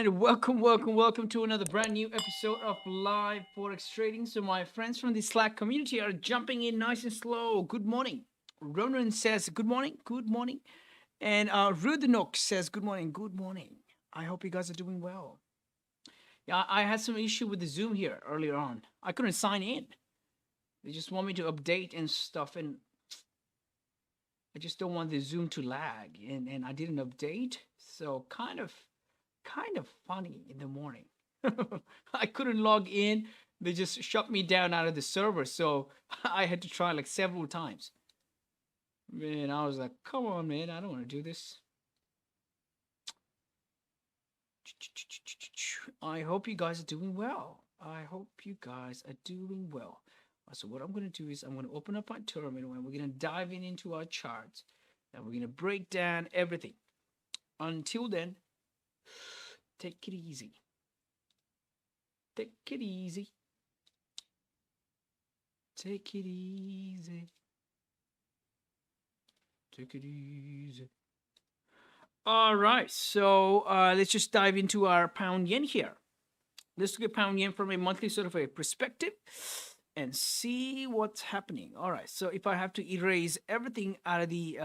And welcome to another brand new episode of Live Forex Trading. So my friends from the Slack community are jumping in nice and slow. Good morning. Ronan says good morning. And Rudnok says good morning. I hope you guys are doing well. Yeah, I had some issue with the Zoom here earlier on. I couldn't sign in. They just want me to update and stuff, and I just don't want the Zoom to lag. And I didn't update, so kind of funny in the morning. I couldn't log in. They just shut me down out of the server, so I had to try like several times. Man, I was like, come on, man, I don't want to do this. I hope you guys are doing well. So what I'm going to do is I'm going to open up my terminal and we're going to dive into our charts and we're going to break down everything. Until then, take it easy. Take it easy. Take it easy. Take it easy. All right, so let's just dive into our pound yen here. Let's look at pound yen from a monthly sort of a perspective and see what's happening. All right, so if I have to erase everything out of the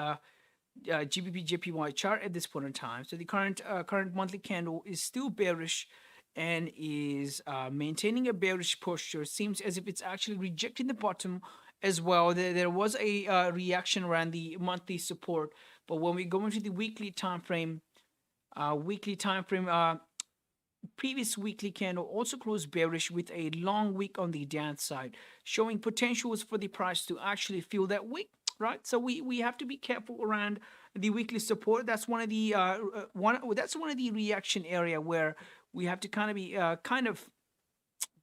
GBPJPY chart at this point in time, so the current monthly candle is still bearish and is maintaining a bearish posture. Seems as if it's actually rejecting the bottom as well. There was a reaction around the monthly support, but when we go into the weekly time frame, previous weekly candle also closed bearish with a long wick on the downside, showing potentials for the price to actually fill that wick. Right, so we have to be careful around the weekly support. That's one of the reaction area where we have to kind of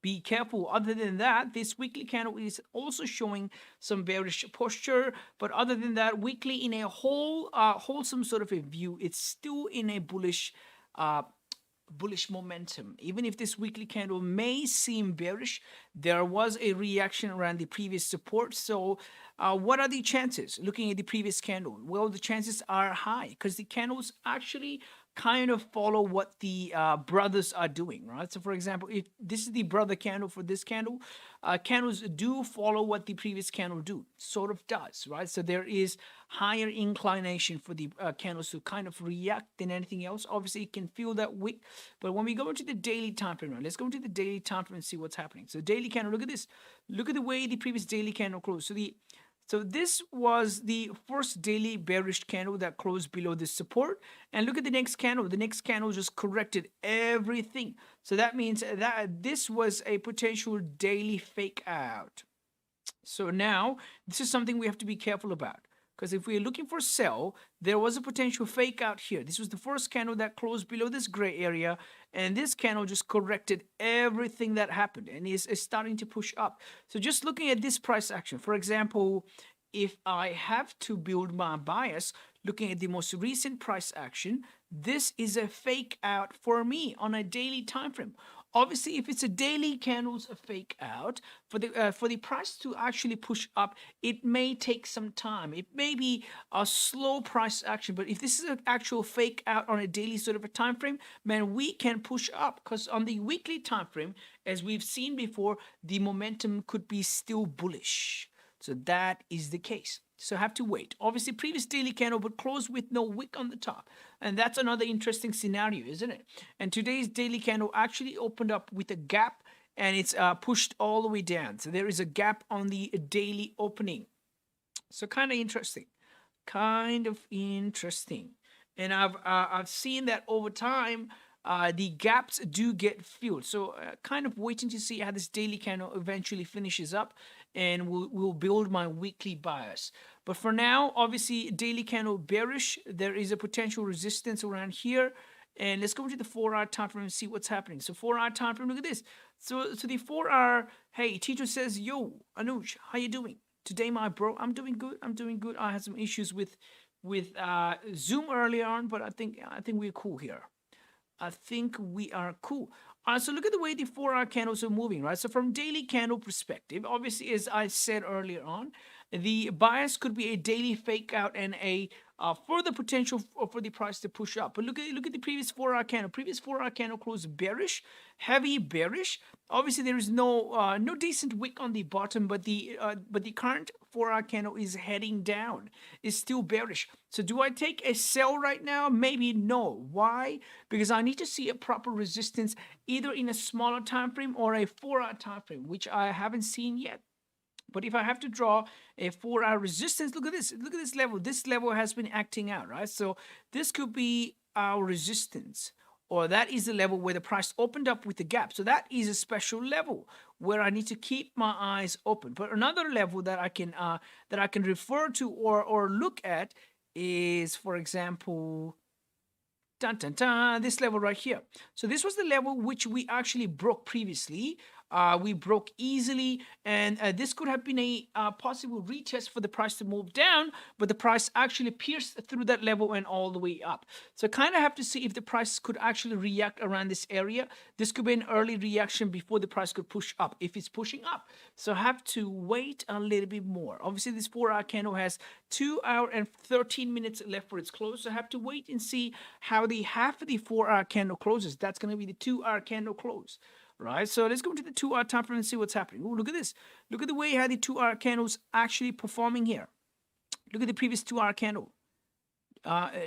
be careful. Other than that, this weekly candle is also showing some bearish posture. But other than that, weekly in a wholesome sort of a view, it's still in a bullish momentum. Even if this weekly candle may seem bearish, there was a reaction around the previous support. So what are the chances looking at the previous candle? Well, the chances are high because the candles actually kind of follow what the brothers are doing, right? So for example, if this is the brother candle for this candle, candles do follow what the previous candle sort of does, right? So there is higher inclination for the candles to kind of react than anything else. Obviously, it can feel that wick, but when we go into the daily time frame, let's go into the daily time frame and see what's happening. So daily candle, look at this. Look at the way the previous daily candle closed. So this was the first daily bearish candle that closed below this support. And look at the next candle. The next candle just corrected everything. So that means that this was a potential daily fake out. So now this is something we have to be careful about. Because if we're looking for sell, there was a potential fake out here. This was the first candle that closed below this gray area. And this candle just corrected everything that happened and is starting to push up. So just looking at this price action, for example, if I have to build my bias, looking at the most recent price action, this is a fake out for me on a daily time frame. Obviously, if it's a daily candle's a fake out, for the price to actually push up, it may take some time. It may be a slow price action, but if this is an actual fake out on a daily sort of a time frame, man, we can push up because on the weekly time frame, as we've seen before, the momentum could be still bullish. So that is the case. So have to wait. Obviously, previous daily candle but closed with no wick on the top. And that's another interesting scenario, isn't it? And today's daily candle actually opened up with a gap and it's pushed all the way down. So there is a gap on the daily opening. So kind of interesting. And I've seen that over time, the gaps do get filled. So kind of waiting to see how this daily candle eventually finishes up and we'll build my weekly bias. But for now, obviously, daily candle bearish. There is a potential resistance around here. And let's go into the 4-hour time frame and see what's happening. So 4-hour time frame, look at this. So the 4-hour, hey, teacher says, yo, Anuj, how you doing? Today, my bro, I'm doing good. I had some issues with Zoom earlier on, but I think we're cool here. I think we are cool. So look at the way the 4-hour candles are moving, right? So from daily candle perspective, obviously, as I said earlier on, the bias could be a daily fake out and a further potential for the price to push up. But look at the previous 4-hour candle. Previous 4-hour candle closed bearish, heavy bearish. Obviously, there is no decent wick on the bottom, but the current 4-hour candle is heading down. Is still bearish. So do I take a sell right now? Maybe no. Why? Because I need to see a proper resistance either in a smaller time frame or a 4-hour time frame, which I haven't seen yet. But if I have to draw a 4-hour resistance, look at this. Look at this level. This level has been acting out, right? So this could be our resistance, or that is the level where the price opened up with the gap. So that is a special level where I need to keep my eyes open. But another level that I can refer to or look at is, for example, this level right here. So this was the level which we actually broke previously. We broke easily, and this could have been a possible retest for the price to move down, but the price actually pierced through that level and all the way up. So kind of have to see if the price could actually react around this area. This could be an early reaction before the price could push up, if it's pushing up. So have to wait a little bit more. Obviously, this 4-hour candle has 2 hours and 13 minutes left for its close. So have to wait and see how the half of the 4-hour candle closes. That's going to be the 2-hour candle close. Right, so let's go into the 2-hour time frame and see what's happening. Ooh, look at this. Look at the way how the 2-hour candle's actually performing here. Look at the previous 2-hour candle.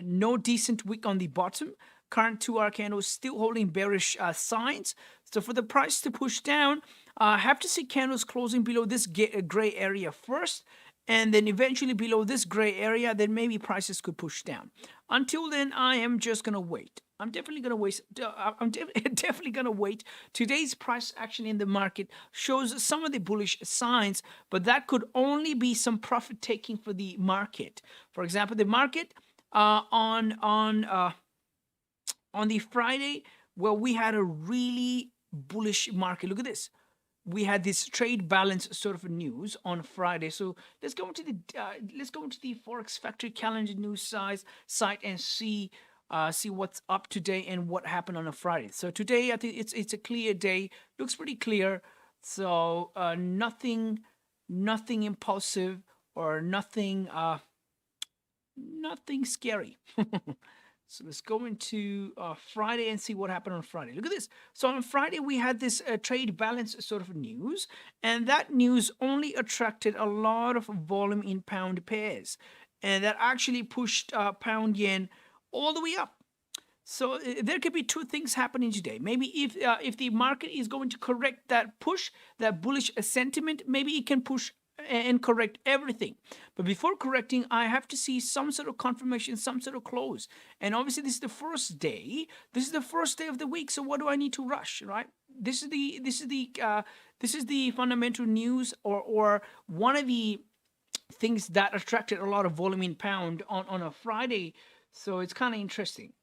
No decent wick on the bottom. Current 2-hour candle is still holding bearish signs. So for the price to push down, I have to see candles closing below this gray area first, and then eventually below this gray area, then maybe prices could push down. Until then, I am just going to wait. I'm definitely going to wait. Definitely going to wait. Today's price action in the market shows some of the bullish signs, but that could only be some profit taking for the market. For example, the market on the Friday, well, we had a really bullish market. Look at this. We had this trade balance sort of news on Friday. So let's go into the Forex Factory calendar news site and see what's up today and what happened on a Friday. So today, I think it's a clear day. Looks pretty clear. So nothing impulsive or nothing scary. So let's go into Friday and see what happened on Friday. Look at this. So on Friday, we had this trade balance sort of news, and that news only attracted a lot of volume in pound pairs, and that actually pushed pound yen all the way up. So there could be two things happening today. Maybe if the market is going to correct that push, that bullish sentiment, maybe it can push and correct everything. But before correcting, I have to see some sort of confirmation, some sort of close. And obviously, this is the first day. This is the first day of the week. So what do I need to rush, right? This is the fundamental news or one of the things that attracted a lot of volume in pound on a Friday. So it's kind of interesting.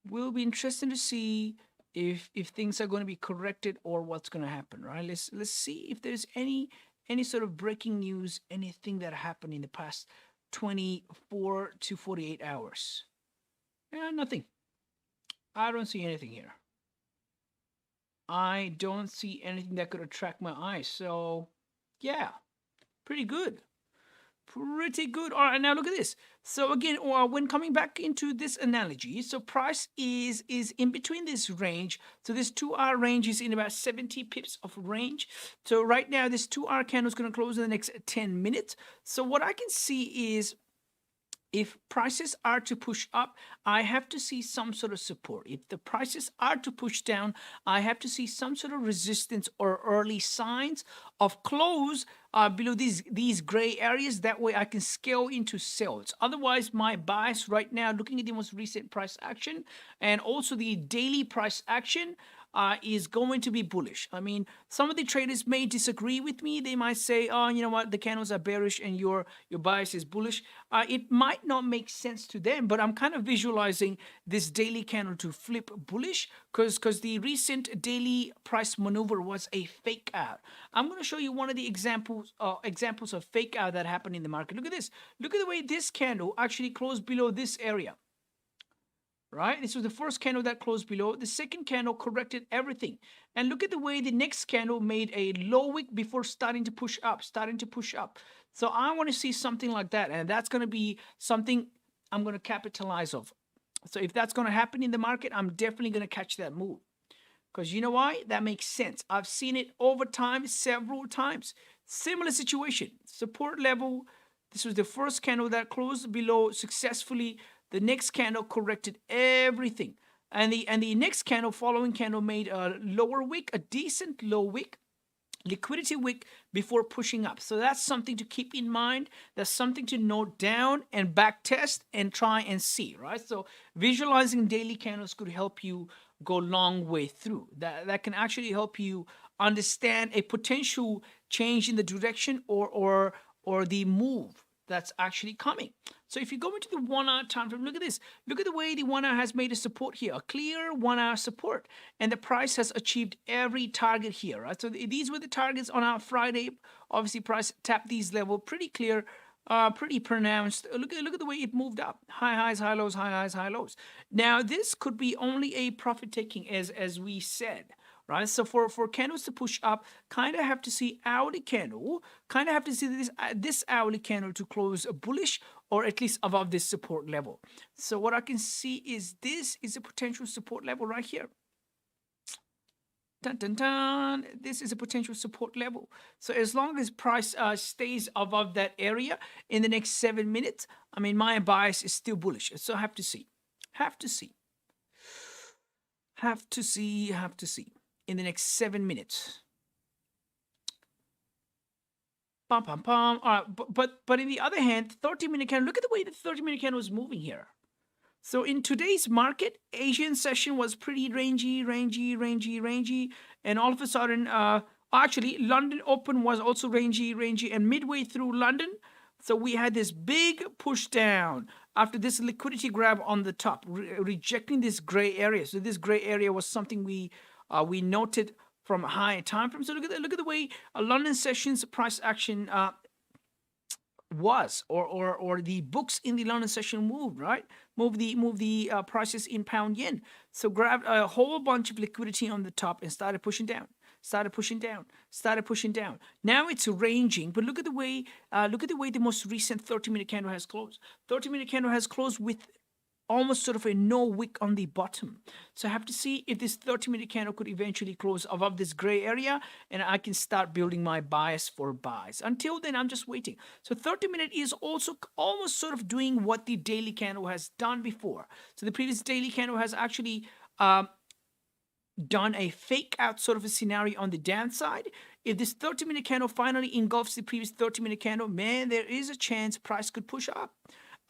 Will be interesting to see if things are going to be corrected or what's going to happen, right? Let's see if there's any sort of breaking news, anything that happened in the past 24 to 48 hours. Yeah, nothing. I don't see anything here. I don't see anything that could attract my eyes. So, yeah, pretty good. Pretty good. All right, now look at this. So again, when coming back into this analogy, so price is in between this range. So this 2-hour range is in about 70 pips of range. So right now, this 2-hour candle is going to close in the next 10 minutes. So what I can see is, if prices are to push up, I have to see some sort of support. If the prices are to push down, I have to see some sort of resistance or early signs of close below these gray areas. That way I can scale into sales. Otherwise, my bias right now, looking at the most recent price action and also the daily price action, is going to be bullish. I mean, some of the traders may disagree with me. They might say, oh, you know what, the candles are bearish and your bias is bullish. It might not make sense to them, but I'm kind of visualizing this daily candle to flip bullish because the recent daily price maneuver was a fake out. I'm going to show you one of the examples of fake out that happened in the market. Look at this. Look at the way this candle actually closed below this area. Right? This was the first candle that closed below. The second candle corrected everything. And look at the way the next candle made a low wick before starting to push up. So I want to see something like that. And that's going to be something I'm going to capitalize off. So if that's going to happen in the market, I'm definitely going to catch that move. Because you know why? That makes sense. I've seen it over time, several times. Similar situation. Support level. This was the first candle that closed below successfully. The next candle corrected everything. And the next candle, following candle, made a lower wick, a decent low wick, liquidity wick before pushing up. So that's something to keep in mind. That's something to note down and back test and try and see, right? So visualizing daily candles could help you go a long way through. That can actually help you understand a potential change in the direction or the move that's actually coming. So if you go into the 1 hour time frame, look at this. Look at the way the 1 hour has made a support here, a clear 1 hour support. And the price has achieved every target here, right? So these were the targets on our Friday. Obviously, price tapped these level pretty clear, pretty pronounced. Look at the way it moved up. High highs, high lows, high highs, high lows. Now, this could be only a profit taking as we said. Right, so for candles to push up, kind of have to see hourly candle, kind of have to see this hourly candle to close bullish or at least above this support level. So what I can see is this is a potential support level right here. Dun, dun, dun. This is a potential support level. So as long as price stays above that area in the next 7 minutes, I mean, my bias is still bullish. So I have to see. Have to see. Have to see. Have to see. In the next 7 minutes. Pum, pum, pum. All right, but in the other hand, 30-minute candle, look at the way the 30-minute candle is moving here. So in today's market, Asian session was pretty rangy, and all of a sudden, actually, London Open was also rangy, and midway through London, so we had this big push down after this liquidity grab on the top, rejecting this gray area. So this gray area was something we noted from a high time frame. So look at the way London sessions price action was, or the books in the London session moved, right? Move the prices in pound yen. So grabbed a whole bunch of liquidity on the top and started pushing down. Now it's ranging, but look at the way the most recent 30-minute candle has closed. 30-minute candle has closed with almost sort of a no wick on the bottom. So I have to see if this 30-minute candle could eventually close above this gray area, and I can start building my bias for buys. Until then, I'm just waiting. So 30-minute is also almost sort of doing what the daily candle has done before. So the previous daily candle has actually done a fake out sort of a scenario on the downside. If this 30-minute candle finally engulfs the previous 30-minute candle, man, there is a chance price could push up.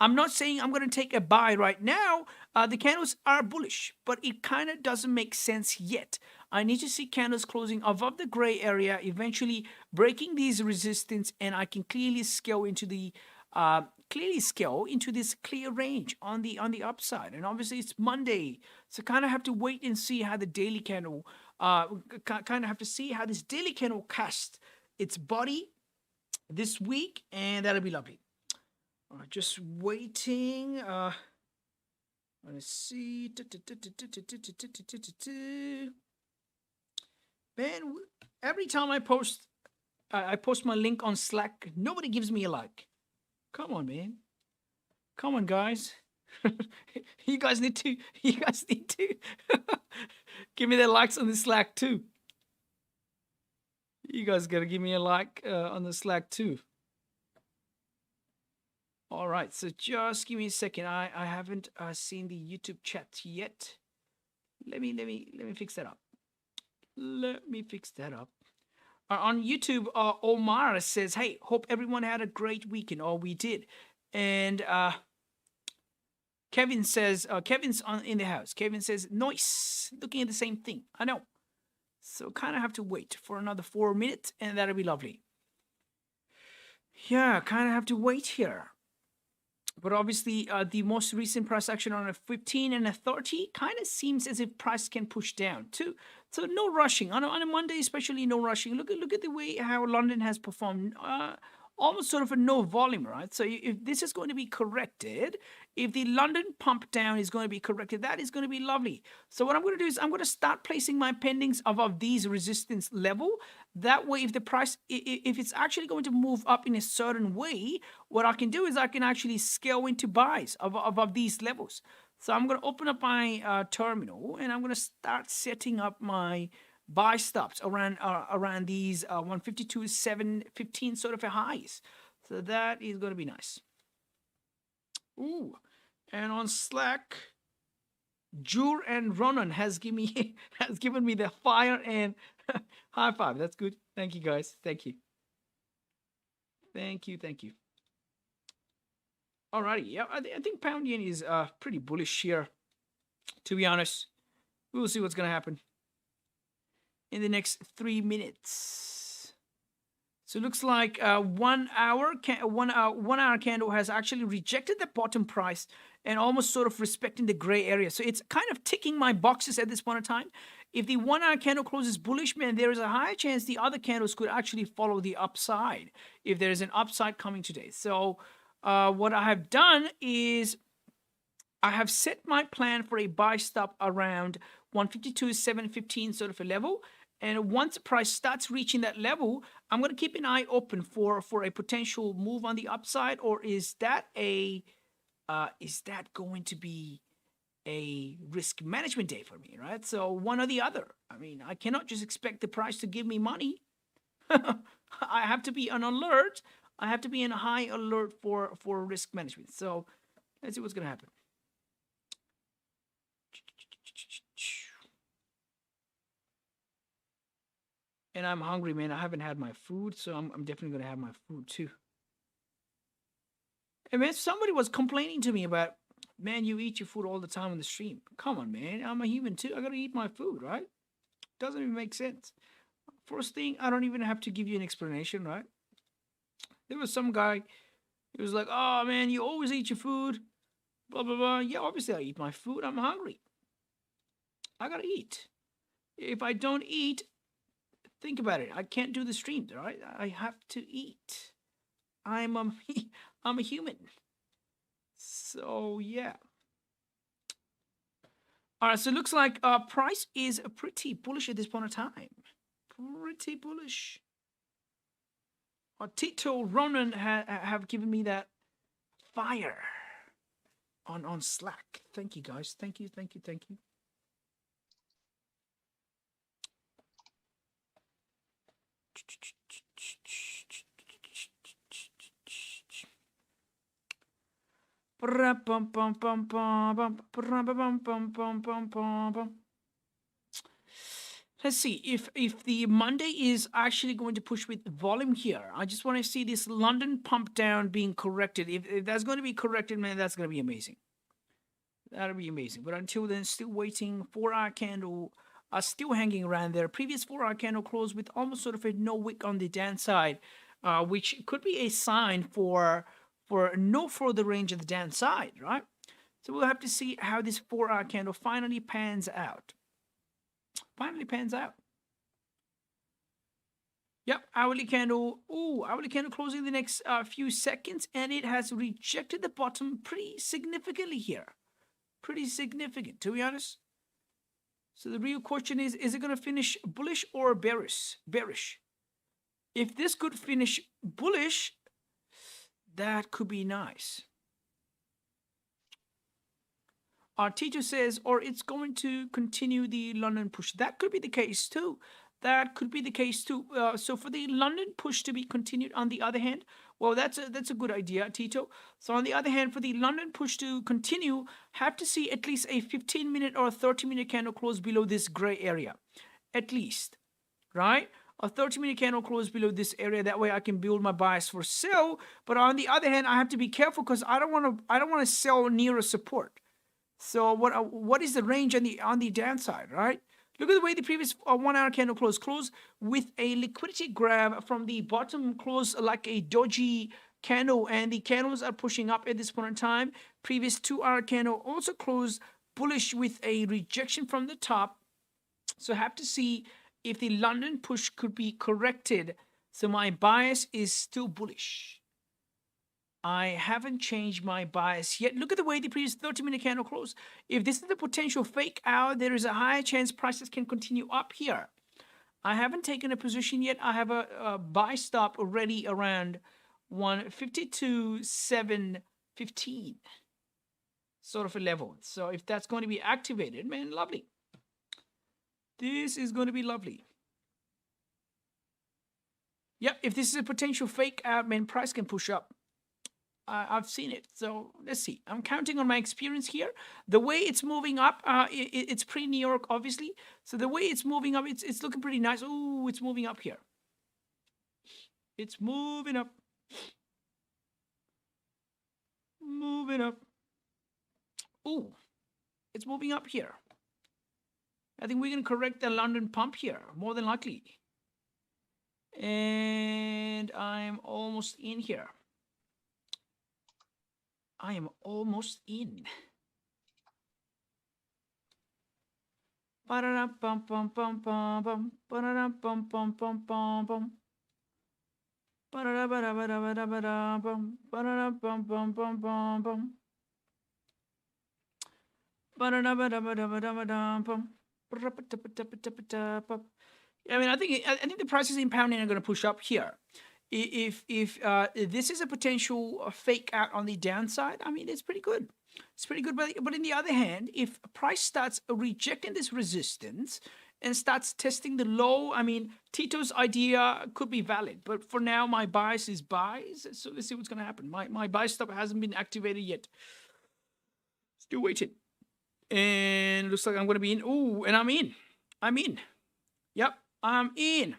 I'm not saying I'm going to take a buy right now. The candles are bullish, but it kind of doesn't make sense yet. I need to see candles closing above the gray area, eventually breaking these resistance, and I can clearly scale into the this clear range on the upside. And obviously it's Monday, so kind of have to wait and see how the daily candle, kind of have to see how this daily candle casts its body this week, and that'll be lovely. Just waiting. Let's see. Man, every time I post my link on Slack, nobody gives me a like. Come on, man. Come on, guys. You guys need to give me the likes on the Slack too. You guys gotta give me a like on the Slack too. All right, so just give me a second. I haven't seen the YouTube chat yet. Let me fix that up. On YouTube, Omar says, "Hey, hope everyone had a great weekend." Oh, we did. And Kevin says, Kevin's in the house. Kevin says, "Nice." Looking at the same thing. I know. So kind of have to wait for another 4 minutes, and that'll be lovely. Yeah, kind of have to wait here. But obviously, the most recent price action on a 15 and a 30 kind of seems as if price can push down too. So no rushing on a Monday, especially no rushing. Look at the way how London has performed. almost sort of a no volume, right? So if this is going to be corrected, if the London pump down is going to be corrected, that is going to be lovely. So what I'm going to do is I'm going to start placing my pendings above these resistance level. That way, if the price, if it's actually going to move up in a certain way, what I can do is I can actually scale into buys above these levels. So I'm going to open up my terminal, and I'm going to start setting up my buy stops around these 152.715 sort of a highs. So that is going to be nice. Ooh, and on Slack, Jur and Ronan has given me the fire and high five. That's good. Thank you, guys. Thank you. Thank you. Thank you. Alrighty, yeah, I think pound yen is pretty bullish here. To be honest, we'll see what's gonna happen in the next 3 minutes. So it looks like 1 hour 1 hour candle has actually rejected the bottom price and almost sort of respecting the gray area. So it's kind of ticking my boxes at this point in time. If the 1 hour candle closes bullish, man, there is a high chance the other candles could actually follow the upside if there is an upside coming today. So what I have done is I have set my plan for a buy stop around 152.715 sort of a level. And once the price starts reaching that level, I'm going to keep an eye open for a potential move on the upside. Or is that going to be a risk management day for me, right? So one or the other. I mean, I cannot just expect the price to give me money. I have to be on alert. I have to be in high alert for risk management. So let's see what's going to happen. And I'm hungry, man. I haven't had my food, so I'm definitely going to have my food too. And man, somebody was complaining to me about, man, you eat your food all the time on the stream. Come on, man. I'm a human too. I got to eat my food, right? Doesn't even make sense. First thing, I don't even have to give you an explanation, right? There was some guy, he was like, oh man, you always eat your food, blah, blah, blah. Yeah, obviously I eat my food. I'm hungry. I gotta eat. If I don't eat, think about it. I can't do the stream, right? I have to eat. I'm a human. So yeah. All right, so it looks like price is pretty bullish at this point in time. Pretty bullish. Tito, Ronan have given me that fire on Slack. Thank you, guys. Thank you, thank you, thank you. Let's see if the Monday is actually going to push with volume here. I just want to see this London pump down being corrected. If that's going to be corrected, man, that's going to be amazing. That'll be amazing. But until then, still waiting. 4 hour candle are still hanging around there. Previous 4 hour candle closed with almost sort of a no wick on the downside, which could be a sign for no further range of the downside, right? So we'll have to see how this 4 hour candle finally pans out. Yep, hourly candle. Ooh, hourly candle closing the next few seconds, and it has rejected the bottom pretty significantly here. Pretty significant, to be honest. So the real question is it going to finish bullish or bearish? Bearish. If this could finish bullish, that could be nice. Tito says, or it's going to continue the London push. That could be the case too. That could be the case too. So for the London push to be continued, on the other hand, well, that's a good idea, Tito. So on the other hand, for the London push to continue, have to see at least a 15-minute or 30-minute candle close below this gray area, at least, right? A 30-minute candle close below this area. That way, I can build my bias for sell. But on the other hand, I have to be careful because I don't want to sell near a support. So what is the range on the downside, right? Look at the way the previous 1 hour candle closed with a liquidity grab from the bottom close like a doji candle, and the candles are pushing up at this point in time. Previous 2 hour candle also closed bullish with a rejection from the top. So have to see if the London push could be corrected So my bias is still bullish. I haven't changed my bias yet. Look at the way the previous 30-minute candle closed. If this is a potential fake out, there is a higher chance prices can continue up here. I haven't taken a position yet. I have a buy stop already around 152.715 sort of a level. So if that's going to be activated, man, lovely. This is going to be lovely. Yep, if this is a potential fake out, man, price can push up. I've seen it. So let's see. I'm counting on my experience here. The way it's moving up, it's pre-New York, obviously. So the way it's moving up, it's looking pretty nice. Ooh, it's moving up here. It's moving up. Moving up. Ooh, it's moving up here. I think we're going to correct the London pump here, more than likely. And I'm almost in here. I am almost in. I mean, I think the prices in pounding are going to push up here. If this is a potential fake out on the downside, I mean, it's pretty good. It's pretty good. But on the other hand, if price starts rejecting this resistance and starts testing the low, I mean, Tito's idea could be valid. But for now, my bias is buys. So let's see what's going to happen. My buy stop hasn't been activated yet. Still waiting. And looks like I'm going to be in. Ooh, and I'm in. I'm in. Yep, I'm in.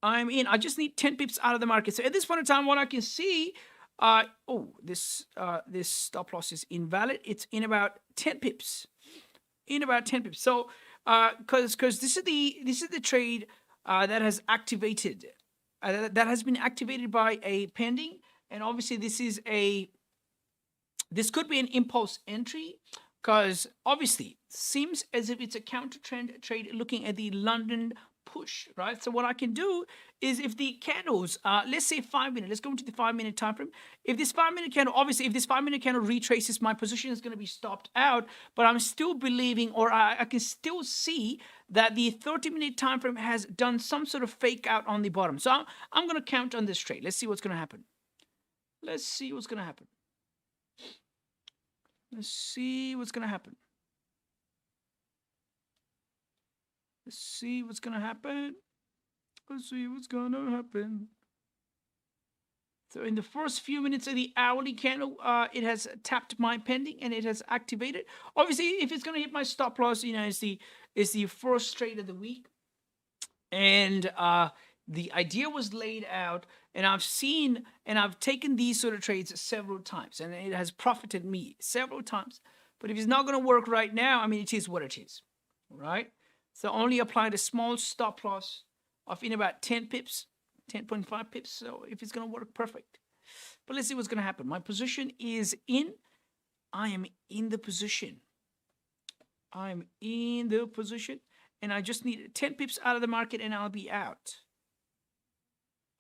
I'm in. I just need 10 pips out of the market. So at this point in time, what I can see, this stop loss is invalid. It's in about 10 pips. In about 10 pips. So because this is the trade that has activated, that has been activated by a pending, and obviously this could be an impulse entry. Because obviously, seems as if it's a counter trend trade looking at the London push, right? So what I can do is if the candles, let's say 5 minutes, let's go into the 5-minute time frame. If this 5-minute candle, obviously, if this 5-minute candle retraces, my position is going to be stopped out, but I'm still believing, or I can still see that the 30-minute time frame has done some sort of fake out on the bottom. So I'm going to count on this trade. Let's see what's going to happen. Let's see what's going to happen. Let's see what's going to happen. Let's see what's going to happen. Let's see what's going to happen. So in the first few minutes of the hourly candle, it has tapped my pending and it has activated. Obviously, if it's going to hit my stop loss, it's the first trade of the week. And the idea was laid out, and I've seen and I've taken these sort of trades several times, and it has profited me several times. But if it's not going to work right now, I mean, it is what it is, right? So only applied a small stop loss of in about 10 pips, 10.5 pips. So if it's going to work, perfect. But let's see what's going to happen. My position is in. I am in the position. I'm in the position, and I just need 10 pips out of the market, and I'll be out.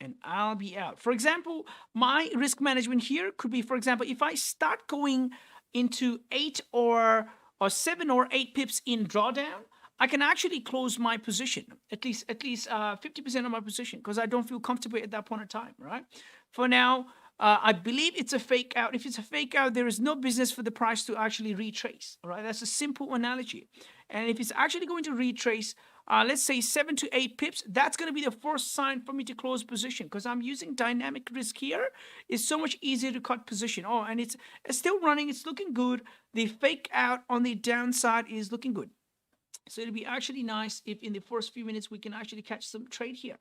And I'll be out. For example, my risk management here could be, for example, if I start going into 8 or 7 or 8 pips in drawdown, I can actually close my position, at least 50% of my position, because I don't feel comfortable at that point in time, right? For now, I believe it's a fake out. If it's a fake out, there is no business for the price to actually retrace, all right? That's a simple analogy. And if it's actually going to retrace, let's say 7 to 8 pips, that's going to be the first sign for me to close position, because I'm using dynamic risk here. It's so much easier to cut position. Oh, and it's still running. It's looking good. The fake out on the downside is looking good. So it'll be actually nice if in the first few minutes we can actually catch some trade here.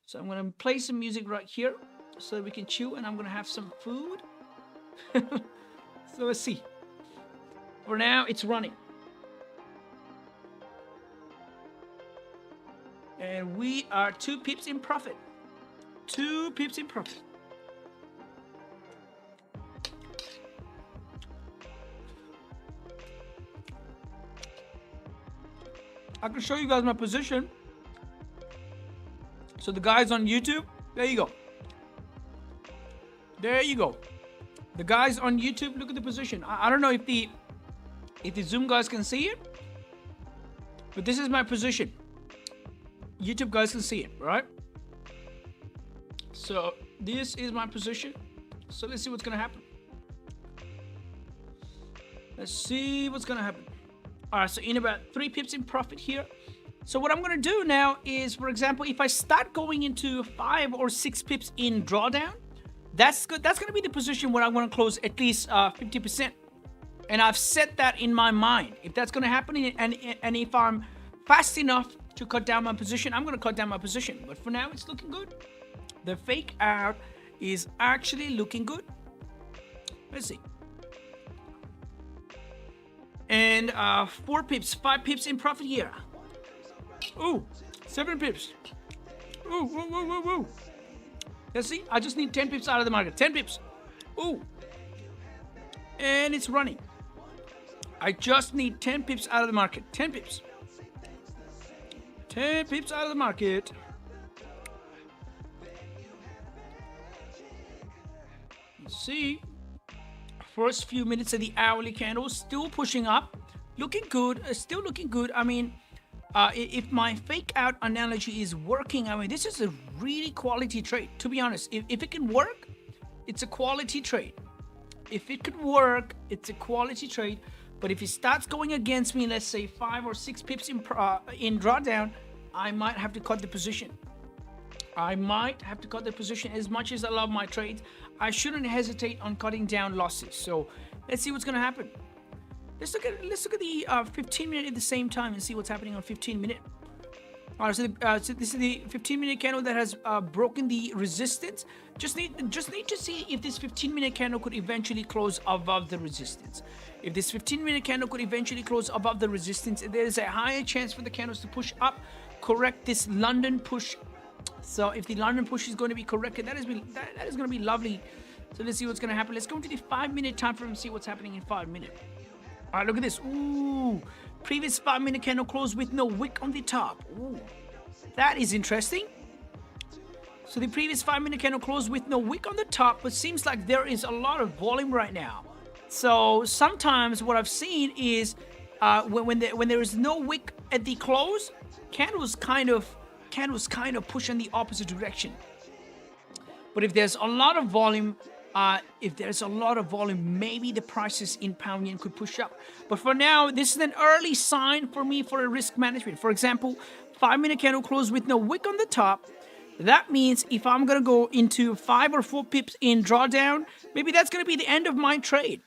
So I'm going to play some music right here so that we can chew, and I'm going to have some food. So let's see. For now, it's running. And we are 2 pips in profit. 2 pips in profit. I can show you guys my position. So the guys on YouTube, there you go. There you go. The guys on YouTube, look at the position. I don't know if the Zoom guys can see it, but this is my position. YouTube guys can see it, right? So this is my position. So let's see what's gonna happen. Let's see what's gonna happen. All right, so in about 3 pips in profit here. So what I'm gonna do now is, for example, if I start going into 5 or 6 pips in drawdown, that's good. That's gonna be the position where I want to close at least 50%. And I've set that in my mind. If that's gonna happen, and if I'm fast enough to cut down my position, I'm gonna cut down my position. But for now, it's looking good. The fake out is actually looking good. Let's see. And 4 pips, 5 pips in profit here. Ooh, 7 pips. Ooh, woo, woo, woo, woo. Let's see. I just need 10 pips out of the market. 10 pips. Ooh. And it's running. I just need 10 pips out of the market. 10 pips. 10 pips out of the market. Let's see. First few minutes of the hourly candle, still pushing up. Looking good. Still looking good. I mean, if my fake out analogy is working, I mean, this is a really quality trade. To be honest, if it can work, it's a quality trade. If it could work, it's a quality trade. But if it starts going against me, let's say 5 or 6 pips in drawdown, I might have to cut the position. I might have to cut the position. As much as I love my trades, I shouldn't hesitate on cutting down losses. So let's see what's going to happen. Let's look at the 15-minute at the same time and see what's happening on 15-minute. All right, so this is the 15-minute candle that has broken the resistance. Just need to see if this 15-minute candle could eventually close above the resistance. If this 15-minute candle could eventually close above the resistance, there is a higher chance for the candles to push up, correct this London push. So if the London push is going to be corrected, that is going to be lovely. So let's see what's going to happen. Let's go into the 5-minute time frame and see what's happening in 5 minutes. All right, look at this. Ooh, previous 5-minute candle closed with no wick on the top. Ooh, that is interesting. So the previous 5-minute candle closed with no wick on the top, but seems like there is a lot of volume right now. So sometimes what I've seen is when there is no wick at the close, candles kind of push in the opposite direction. But if there's a lot of volume, maybe the prices in pound yen could push up. But for now, this is an early sign for me for a risk management. For example, 5-minute candle closed with no wick on the top. That means if I'm going to go into 5 or 4 pips in drawdown, maybe that's going to be the end of my trade.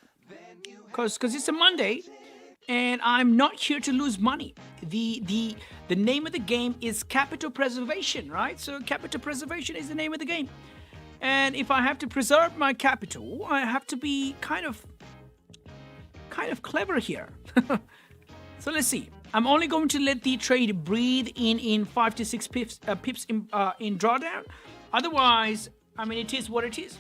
Because it's a Monday, and I'm not here to lose money. The name of the game is capital preservation, right? So capital preservation is the name of the game. And if I have to preserve my capital, I have to be kind of clever here. So let's see. I'm only going to let the trade breathe in 5 to 6 pips in drawdown. Otherwise, I mean, it is what it is.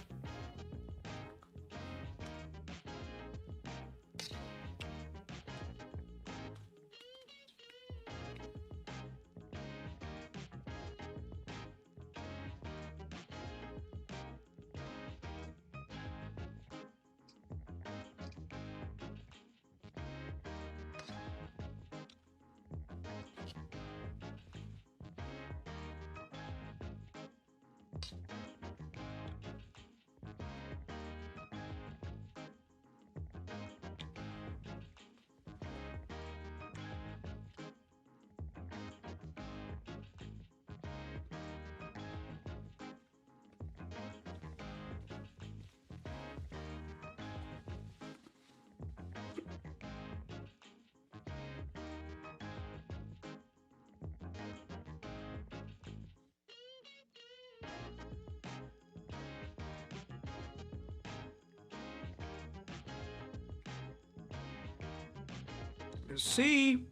Let's see.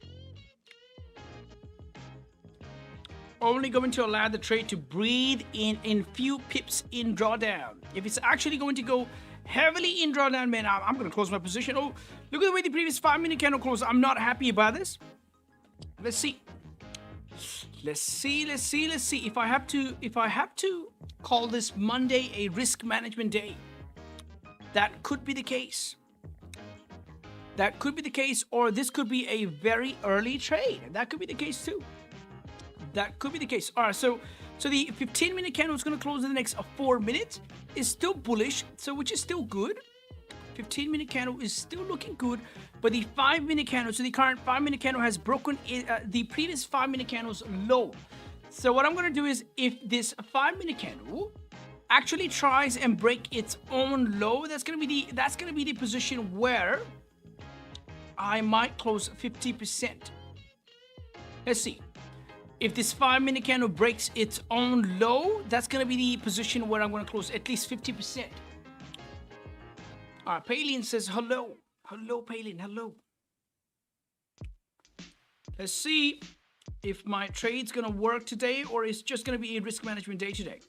Only going to allow the trade to breathe in few pips in drawdown. If it's actually going to go heavily in drawdown, man, I'm going to close my position. Oh, look at the way the previous 5-minute candle closed. I'm not happy about this. Let's see. Let's see. If I have to call this Monday a risk management day, that could be the case. That could be the case, or this could be a very early trade. That could be the case too. That could be the case. All right, so the 15-minute candle is going to close in the next 4 minutes. Is still bullish, so which is still good. 15-minute candle is still looking good, but the 5-minute candle, so the current 5-minute candle has broken the previous 5-minute candle's low. So what I'm going to do is, if this 5-minute candle actually tries and break its own low, that's going to be the position where I might close 50%. Let's see. If this 5-minute candle breaks its own low, that's going to be the position where I'm going to close at least 50%. All right, Palin says hello. Hello, Palin. Hello. Let's see if my trade's going to work today, or it's just going to be a risk management day today.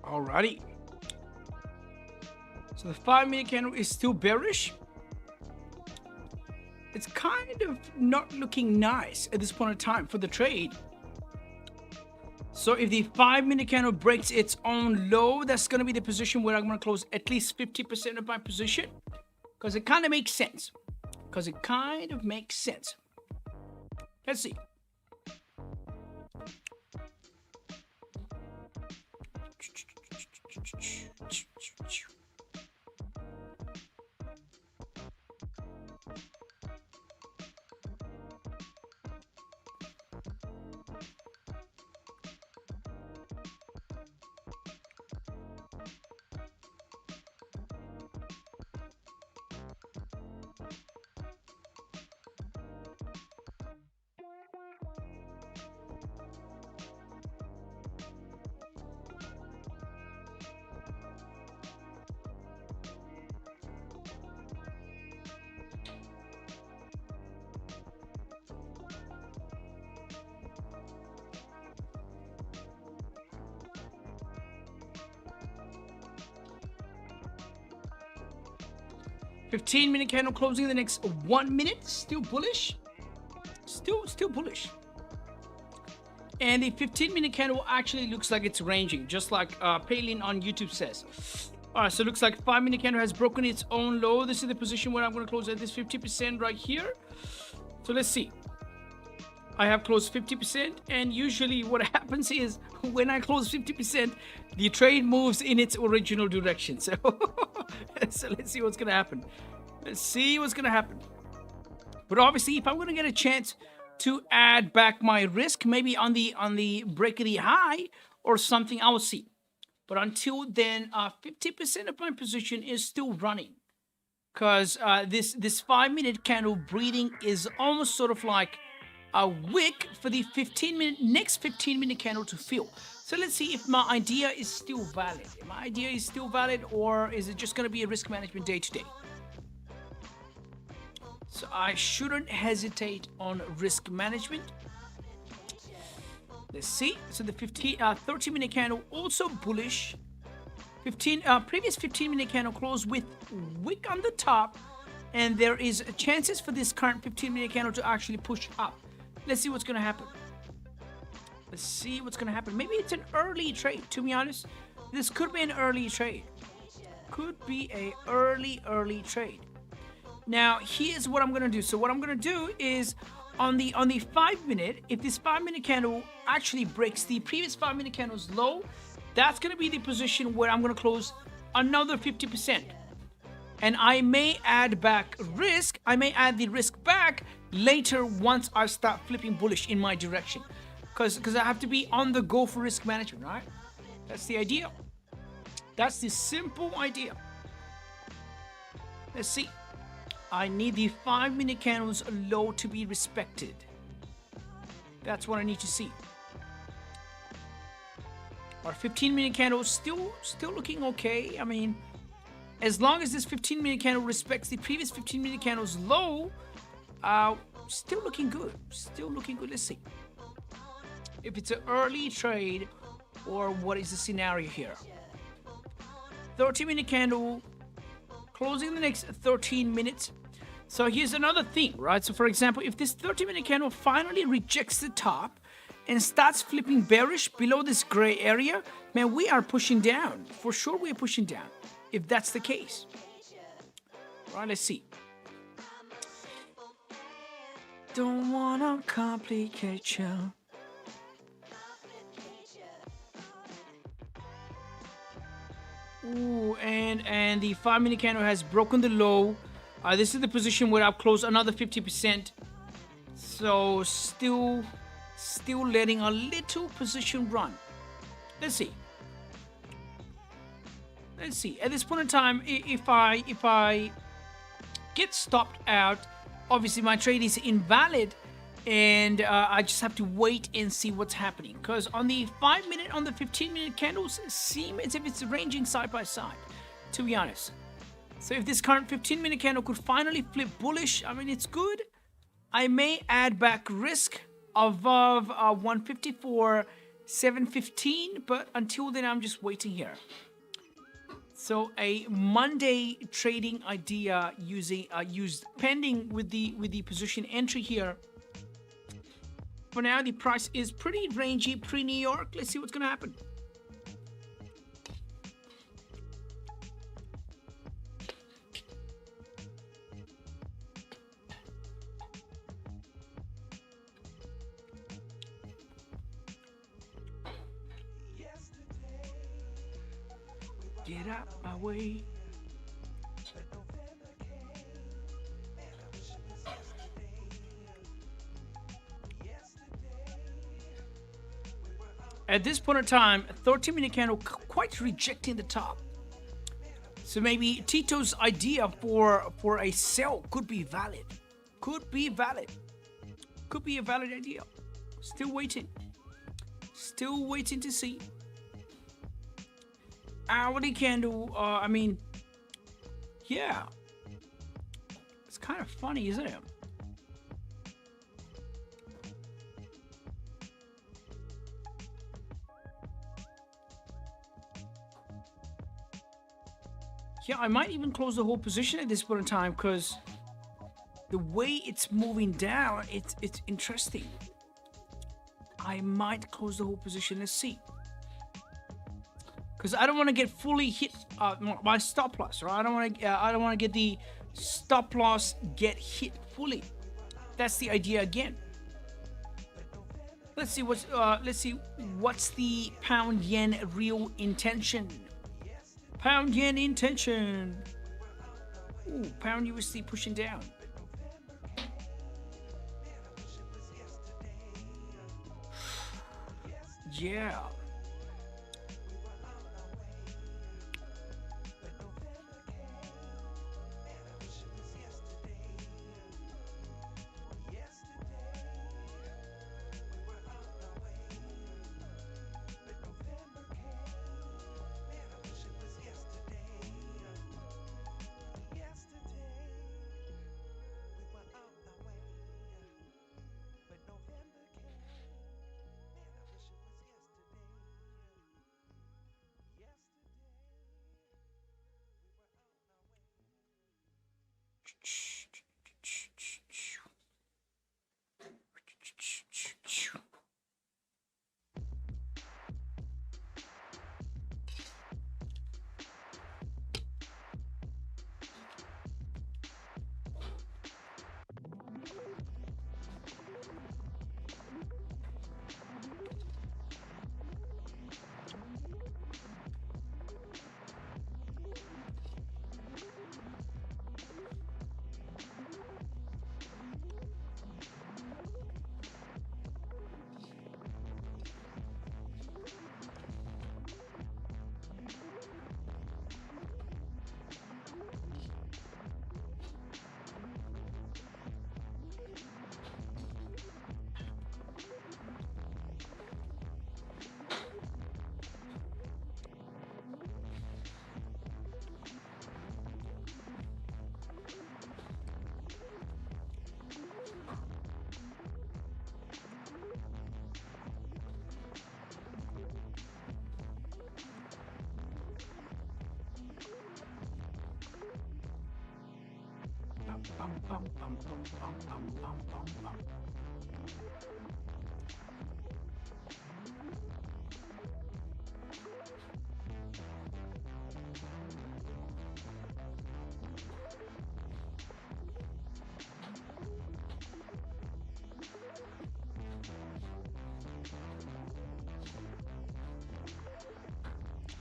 Alrighty. So the 5-minute candle is still bearish. It's kind of not looking nice at this point in time for the trade. So if the 5-minute candle breaks its own low, that's going to be the position where I'm going to close at least 50% of my position. Because it kind of makes sense. Let's see. $15-minute candle closing in the next 1 minute. Still bullish. Still bullish. And the 15-minute candle actually looks like it's ranging, just like Palin on YouTube says. All right, so it looks like 5-minute candle has broken its own low. This is the position where I'm going to close at this 50% right here. So let's see. I have closed 50%, and usually what happens is when I close 50%, the trade moves in its original direction. So, so let's see what's going to happen. But obviously, if I'm going to get a chance to add back my risk, maybe on the break of the high or something, I will see. But until then, 50% of my position is still running, because this 5-minute candle breathing is almost sort of like a wick for the next 15-minute candle to fill. So let's see if my idea is still valid. Or is it just going to be a risk management day today? So I shouldn't hesitate on risk management. Let's see. So the 30-minute candle also bullish. Previous 15-minute candle closed with wick on the top, and there is chances for this current 15-minute candle to actually push up. Let's see what's going to happen. Let's see what's gonna happen. Maybe it's an early trade, to be honest. This could be an early trade. Could be a early trade. Now, here's what I'm gonna do. So what I'm gonna do is on the 5-minute, if this 5-minute candle actually breaks the previous 5-minute candle's low, that's gonna be the position where I'm gonna close another 50%. And I may add back risk. I may add the risk back later once I start flipping bullish in my direction. Because I have to be on the go for risk management, right? That's the idea. That's the simple idea. Let's see. I need the 5-minute candles low to be respected. That's what I need to see. Our 15-minute candle still looking okay. I mean, as long as this 15-minute candle respects the previous 15-minute candle's low, still looking good. Still looking good. Let's see if it's an early trade or what is the scenario here. 30-minute candle closing the next 13 minutes. So here's another thing, right? So for example, if this 30-minute candle finally rejects the top and starts flipping bearish below this gray area, man, we are pushing down. For sure we are pushing down, if that's the case. Right, let's see. Don't wanna complicate you. Ooh, and the 5-minute candle has broken the low. This is the position where I've closed another 50%. So still letting a little position run. Let's see. Let's see. At this point in time, if I get stopped out, obviously my trade is invalid, and I just have to wait and see what's happening. Because on the 5-minute, on the 15-minute candles seem as if it's ranging side by side, to be honest. So if this current 15-minute candle could finally flip bullish, I mean, it's good. I may add back risk above 154.715, but until then, I'm just waiting here. So a Monday trading idea used pending with the position entry here. For now, the price is pretty rangy, pre-New York. Let's see what's gonna happen. Get out my way. At this point in time, 13-minute candle quite rejecting the top. So maybe Tito's idea for a sell could be valid. Could be valid. Could be a valid idea. Still waiting. Still waiting to see. Hourly candle, I mean, yeah. It's kind of funny, isn't it? Yeah, I might even close the whole position at this point in time because the way it's moving down, it's interesting. I might close the whole position. Let's see. Because I don't want to get fully hit my stop loss, right? I don't want to get the stop loss get hit fully. That's the idea again. Let's see what's the pound yen real intention. Pound yen intention. Ooh, pound USD pushing down. Yeah.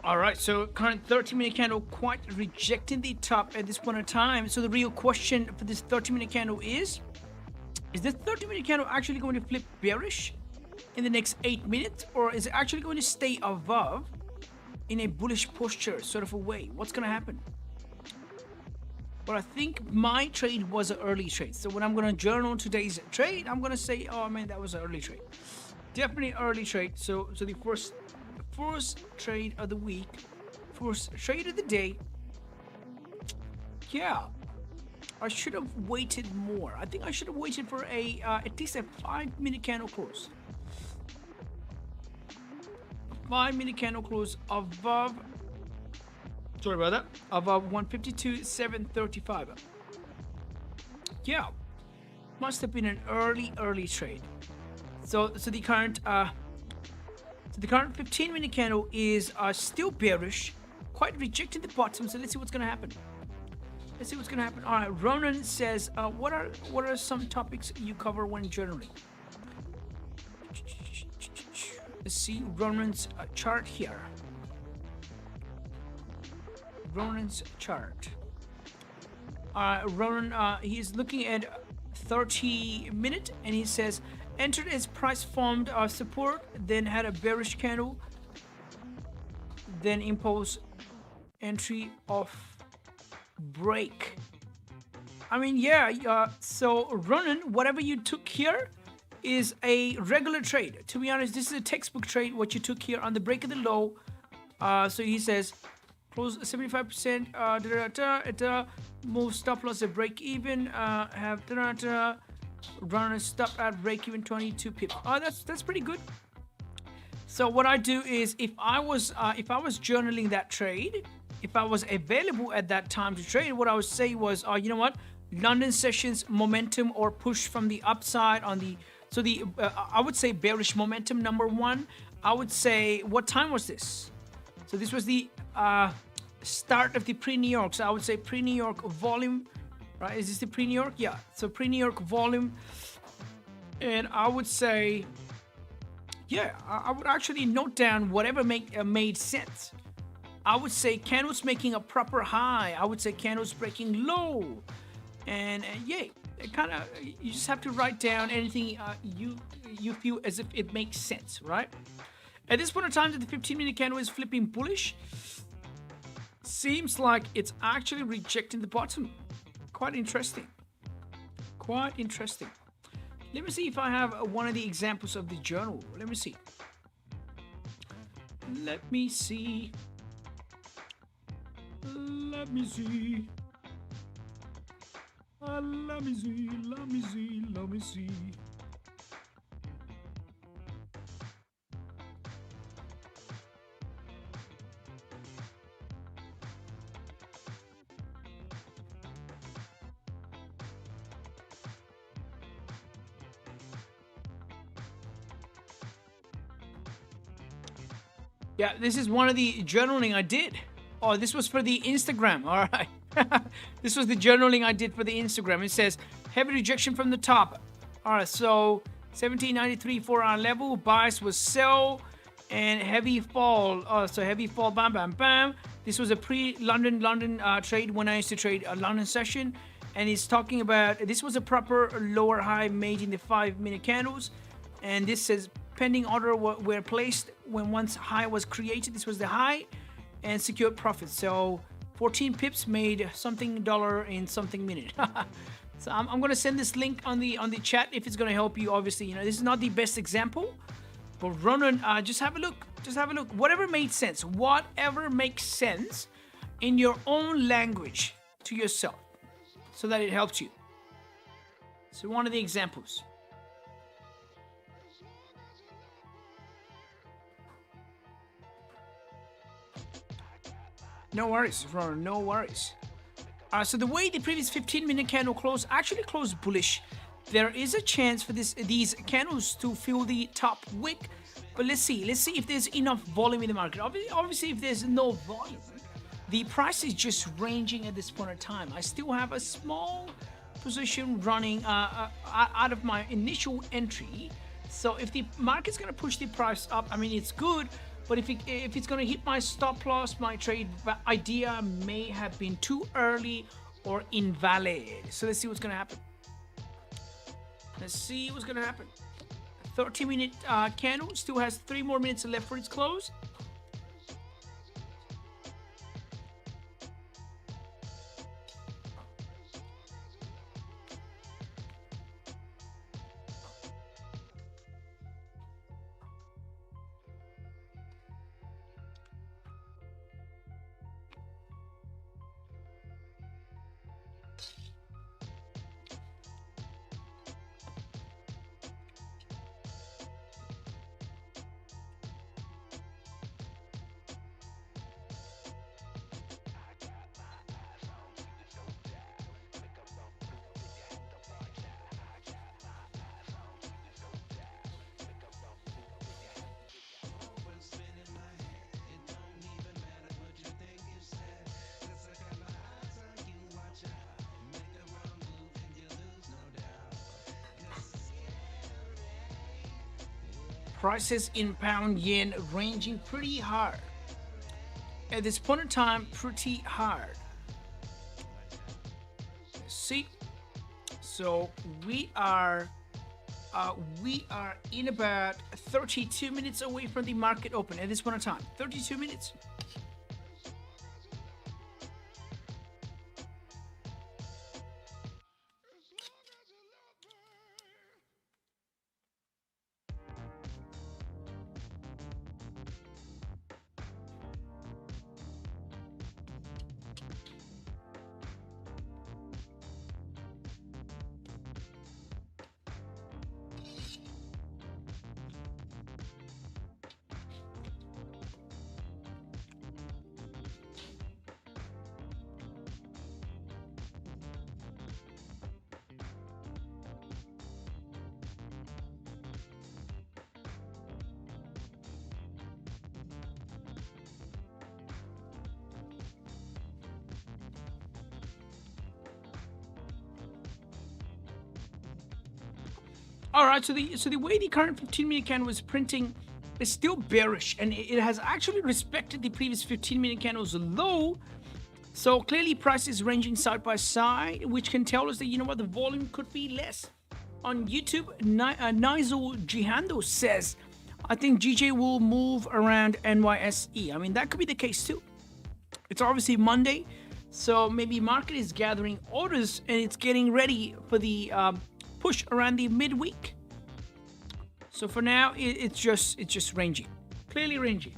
All right, so current 30-minute candle quite rejecting the top at this point in time. So the real question for this 30-minute candle is this 30-minute candle actually going to flip bearish in the next 8 minutes, or is it actually going to stay above in a bullish posture sort of a way? What's going to happen? But I think my trade was an early trade. So when I'm going to journal today's trade, I'm going to say, oh man, that was an early trade. Definitely early trade. So the first trade of the week, first trade of the day. Yeah, I should have waited more. I think I should have waited for a at least a 5-minute candle close. 5-minute candle close above. Sorry about that. Above 152.735. Yeah, must have been an early trade. So the current 15-minute candle is still bearish, quite rejecting the bottom. So let's see what's gonna happen. Let's see what's gonna happen. All right, Ronan says, what are some topics you cover when journaling? Let's see Ronan's chart here. Ronan's chart. Ronan, he's looking at 30-minute, and he says, entered as price formed support, then had a bearish candle, then impulse entry off break. I mean, yeah. So Ronan, whatever you took here is a regular trade. To be honest, this is a textbook trade. What you took here on the break of the low. So he says close 75%. Move stop loss at break even. Have run a stop at break even 22 pips. That's pretty good. So what I do is if I was journaling that trade, if I was available at that time to trade, what I would say was, you know what, London sessions momentum or push from the upside on the I would say bearish momentum number one. I would say, what time was this? So this was the start of the pre-New York. So I would say pre-New York volume. Right, is this the pre-New York? Yeah, so pre-New York volume. And I would say, yeah, I would actually note down whatever made sense. I would say candles making a proper high. I would say candles breaking low. And yeah, it kind of, you just have to write down anything you feel as if it makes sense, right? At this point in time, that the 15-minute candle is flipping bullish, seems like it's actually rejecting the bottom. Quite interesting. Quite interesting. Let me see if I have one of the examples of the journal. Let me see. Let me see. Let me see. Let me see. Let me see. Let me see. Yeah, this is one of the journaling I did. Oh, this was for the Instagram. All right. This was the journaling I did for the Instagram. It says, heavy rejection from the top. All right, so 1793 4-hour level. Bias was sell and heavy fall. So heavy fall, bam, bam, bam. This was a pre-London trade when I used to trade a London session. And he's talking about, this was a proper lower high made in the 5-minute candles. And this says, pending order were placed when once high was created. This was the high and secured profit. So 14 pips made something dollar in something minute. So I'm going to send this link on the chat if it's going to help you. Obviously, you know, this is not the best example, but Ronan, just have a look. Just have a look. Whatever made sense. Whatever makes sense in your own language to yourself so that it helps you. So one of the examples. No worries, Ronan, no worries. So the way the previous 15-minute candle closed actually closed bullish. There is a chance for these candles to fill the top wick, but let's see if there's enough volume in the market. Obviously, if there's no volume, the price is just ranging at this point in time. I still have a small position running out of my initial entry. So if the market's going to push the price up, I mean, it's good. But if it's going to hit my stop loss, my trade idea may have been too early or invalid. So let's see what's going to happen. Let's see what's going to happen. 30-minute candle still has 3 more minutes left for its close. Prices in pound yen ranging pretty hard. At this point in time, pretty hard. Let's see. So we are in about 32 minutes away from the market open at this point in time. 32 minutes. All right, so the way the current 15-minute candle is printing is still bearish, and it has actually respected the previous 15-minute candle's low. So clearly, price is ranging side by side, which can tell us that, you know what, the volume could be less. On YouTube, Nigel Gihando says, I think GJ will move around NYSE. I mean, that could be the case too. It's obviously Monday, so maybe market is gathering orders and it's getting ready for the push around the midweek. So for now, it's just ranging, clearly ranging.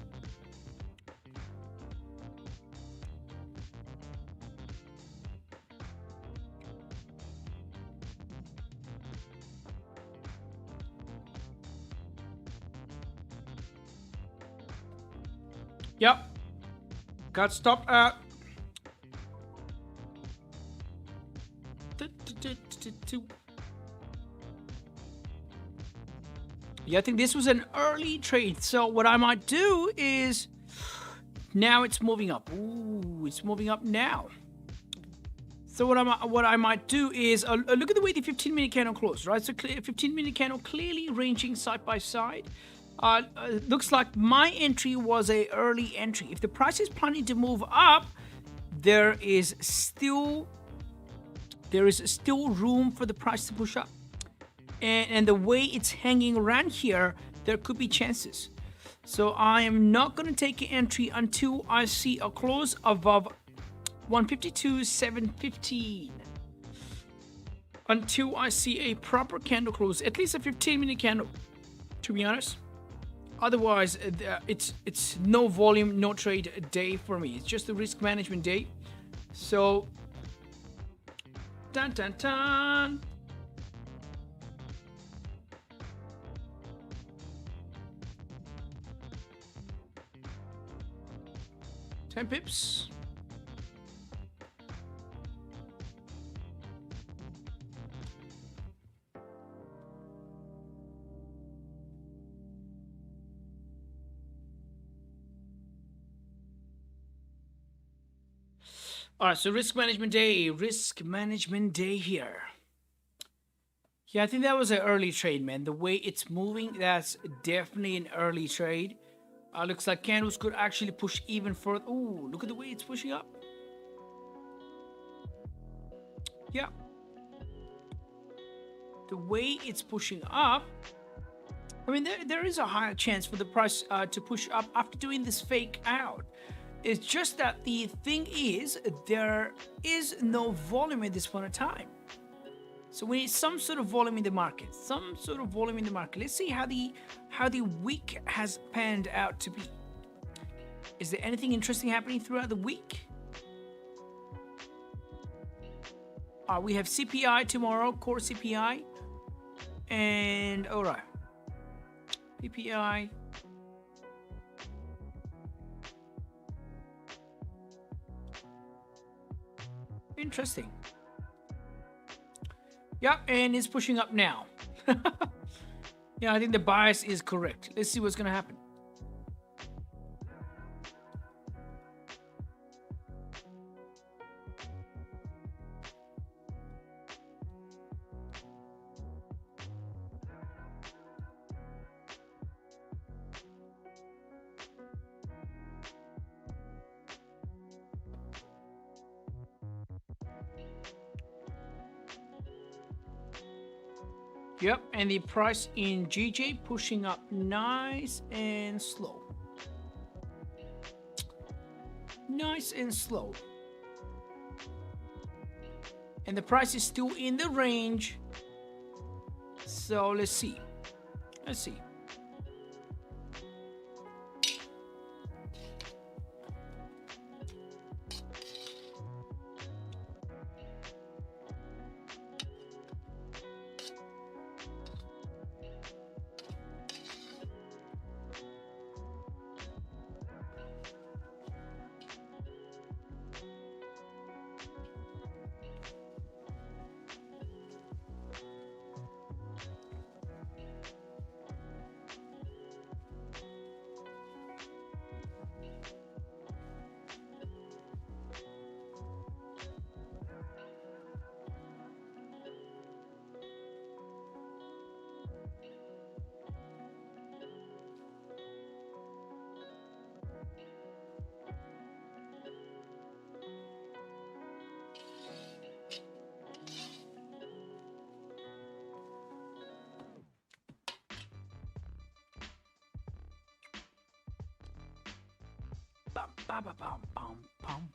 Yep, got stopped out. Yeah, I think this was an early trade. So what I might do is, now it's moving up. Ooh, it's moving up now. So what I might do is look at the way the 15-minute candle closed, right? So 15-minute candle clearly ranging side by side. Looks like my entry was a early entry. If the price is planning to move up, there is still room for the price to push up. And the way it's hanging around here, there could be chances. So I am not going to take an entry until I see a close above 152.715. Until I see a proper candle close, at least a 15-minute candle, to be honest. Otherwise, it's no volume, no trade day for me. It's just a risk management day. So, dun dun dun. $10 pips. All right, so risk management day here. Yeah, I think that was an early trade, man. The way it's moving, that's definitely an early trade. Looks like candles could actually push even further. Ooh, look at the way it's pushing up. Yeah. The way it's pushing up, I mean, there is a higher chance for the price to push up after doing this fake out. It's just that the thing is, there is no volume at this point in time. So we need some sort of volume in the market. Let's see how the week has panned out to be. Is there anything interesting happening throughout the week? We have CPI tomorrow, core CPI, and all right, PPI. Interesting. Yeah, and it's pushing up now. Yeah, I think the bias is correct. Let's see what's going to happen. Yep, and the price in GJ pushing up nice and slow. Nice and slow. And the price is still in the range. So let's see. Let's see. Bum, bum, bum, bum, bum.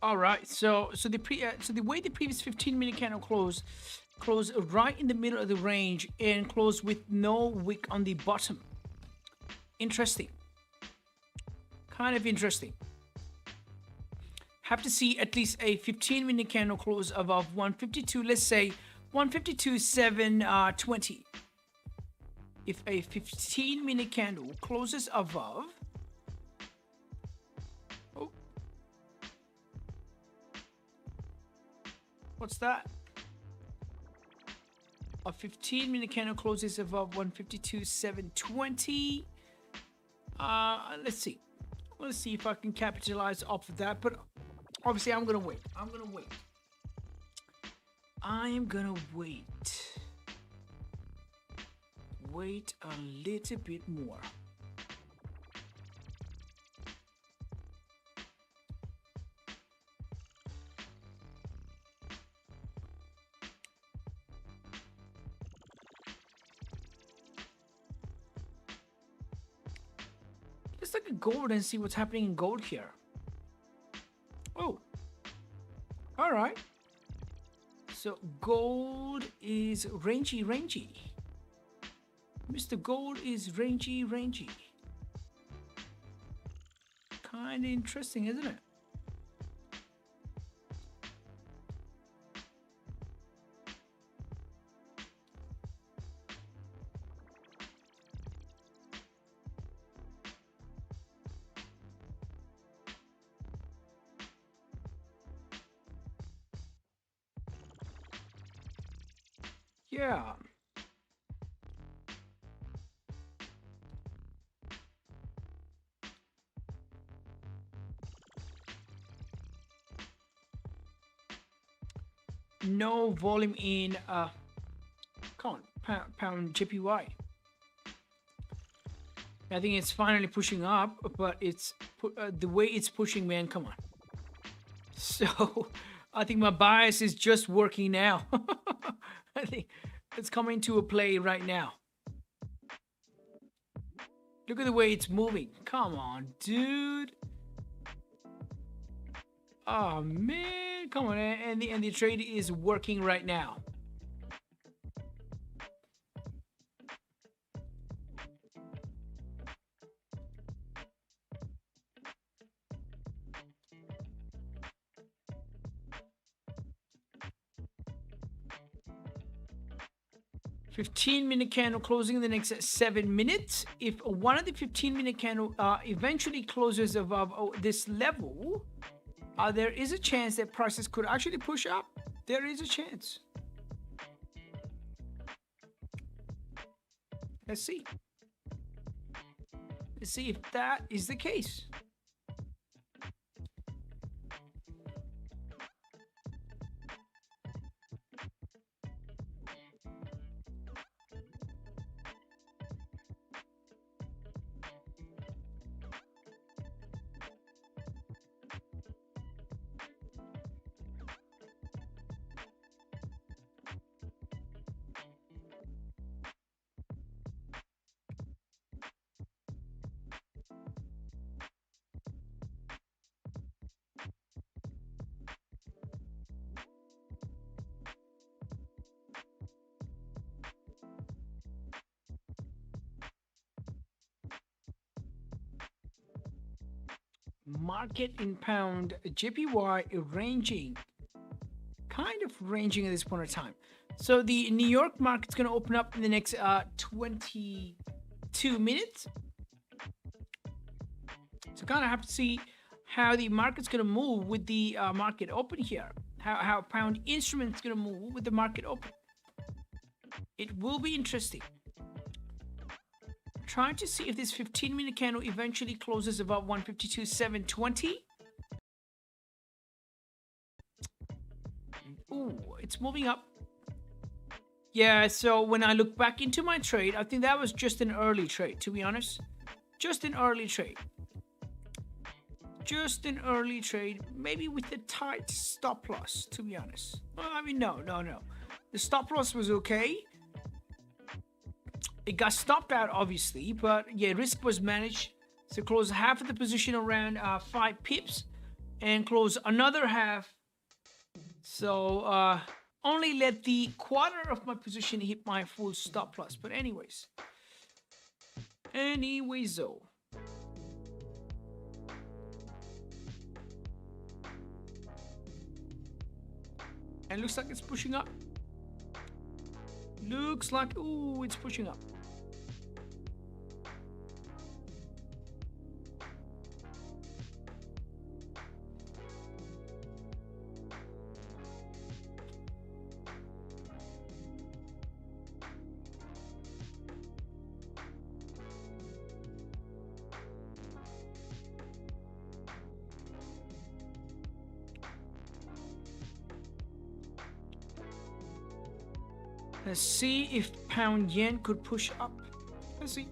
All right, so the way the previous 15-minute candle closed right in the middle of the range and closed with no wick on the bottom. Interesting. Kind of interesting. Have to see at least a 15-minute candle close above 152. Let's say 152.720. If a 15-minute candle closes above, what's that? A 15-minute candle closes above 152.720. Let's see. Let's see if I can capitalize off of that. But obviously, I'm gonna wait. I am gonna wait. Wait a little bit more. Let's look at gold and see what's happening in gold here. Oh, all right. So gold is rangy. Mr. Gold is rangy. Kind of interesting, isn't it? Yeah. No volume in come on, pound JPY. I think it's finally pushing up, but it's the way it's pushing, man. Come on. So I think my bias is just working now. I think it's coming to a play right now. Look at the way it's moving. Come on, dude. Oh man, come on, and the trade is working right now. 15-minute candle closing in the next 7 minutes. If one of the 15-minute candle eventually closes above this level, there is a chance that prices could actually push up. There is a chance. Let's see. Let's see if that is the case. Market in pound JPY ranging, kind of ranging at this point in time. So the New York market's going to open up in the next 22 minutes. So kind of have to see how the market's going to move with the market open here. How pound instrument's going to move with the market open. It will be interesting. Trying to see if this 15-minute candle eventually closes above 152.720. Ooh, it's moving up. Yeah, so when I look back into my trade, I think that was just an early trade, to be honest. Just an early trade. Just an early trade, maybe with a tight stop loss, to be honest. Well, I mean, no. The stop loss was okay. It got stopped out, obviously, but yeah, risk was managed. So close half of the position around 5 pips and close another half. So only let the quarter of my position hit my full stop loss. But anyways though. And looks like it's pushing up. Looks like, ooh, it's pushing up. Let's see if pound yen could push up. Let's see.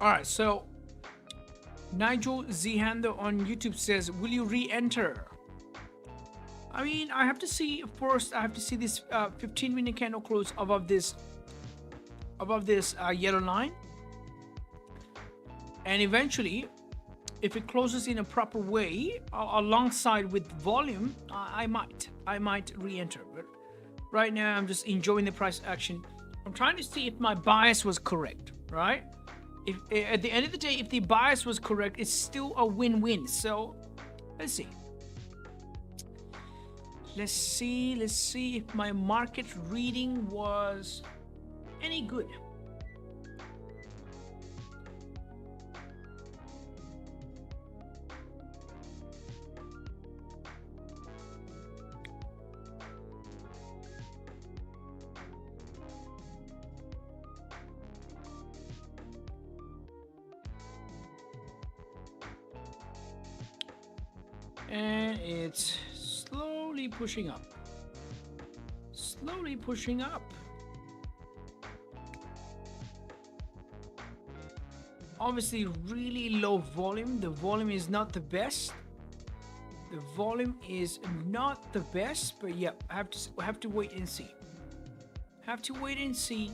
All right, so Nigel Zhando on YouTube says, will you re-enter? I mean, I have to see first. I have to see this 15-minute candle close above this yellow line, and eventually, if it closes in a proper way alongside with volume, I might re-enter. But right now, I'm just enjoying the price action. I'm trying to see if my bias was correct, right? If at the end of the day, if the bias was correct, it's still a win-win. So let's see. Let's see if my market reading was any good. And it's slowly pushing up. Slowly pushing up. Obviously, really low volume. The volume is not the best. The volume is not the best, but yeah, I have to wait and see. Have to wait and see.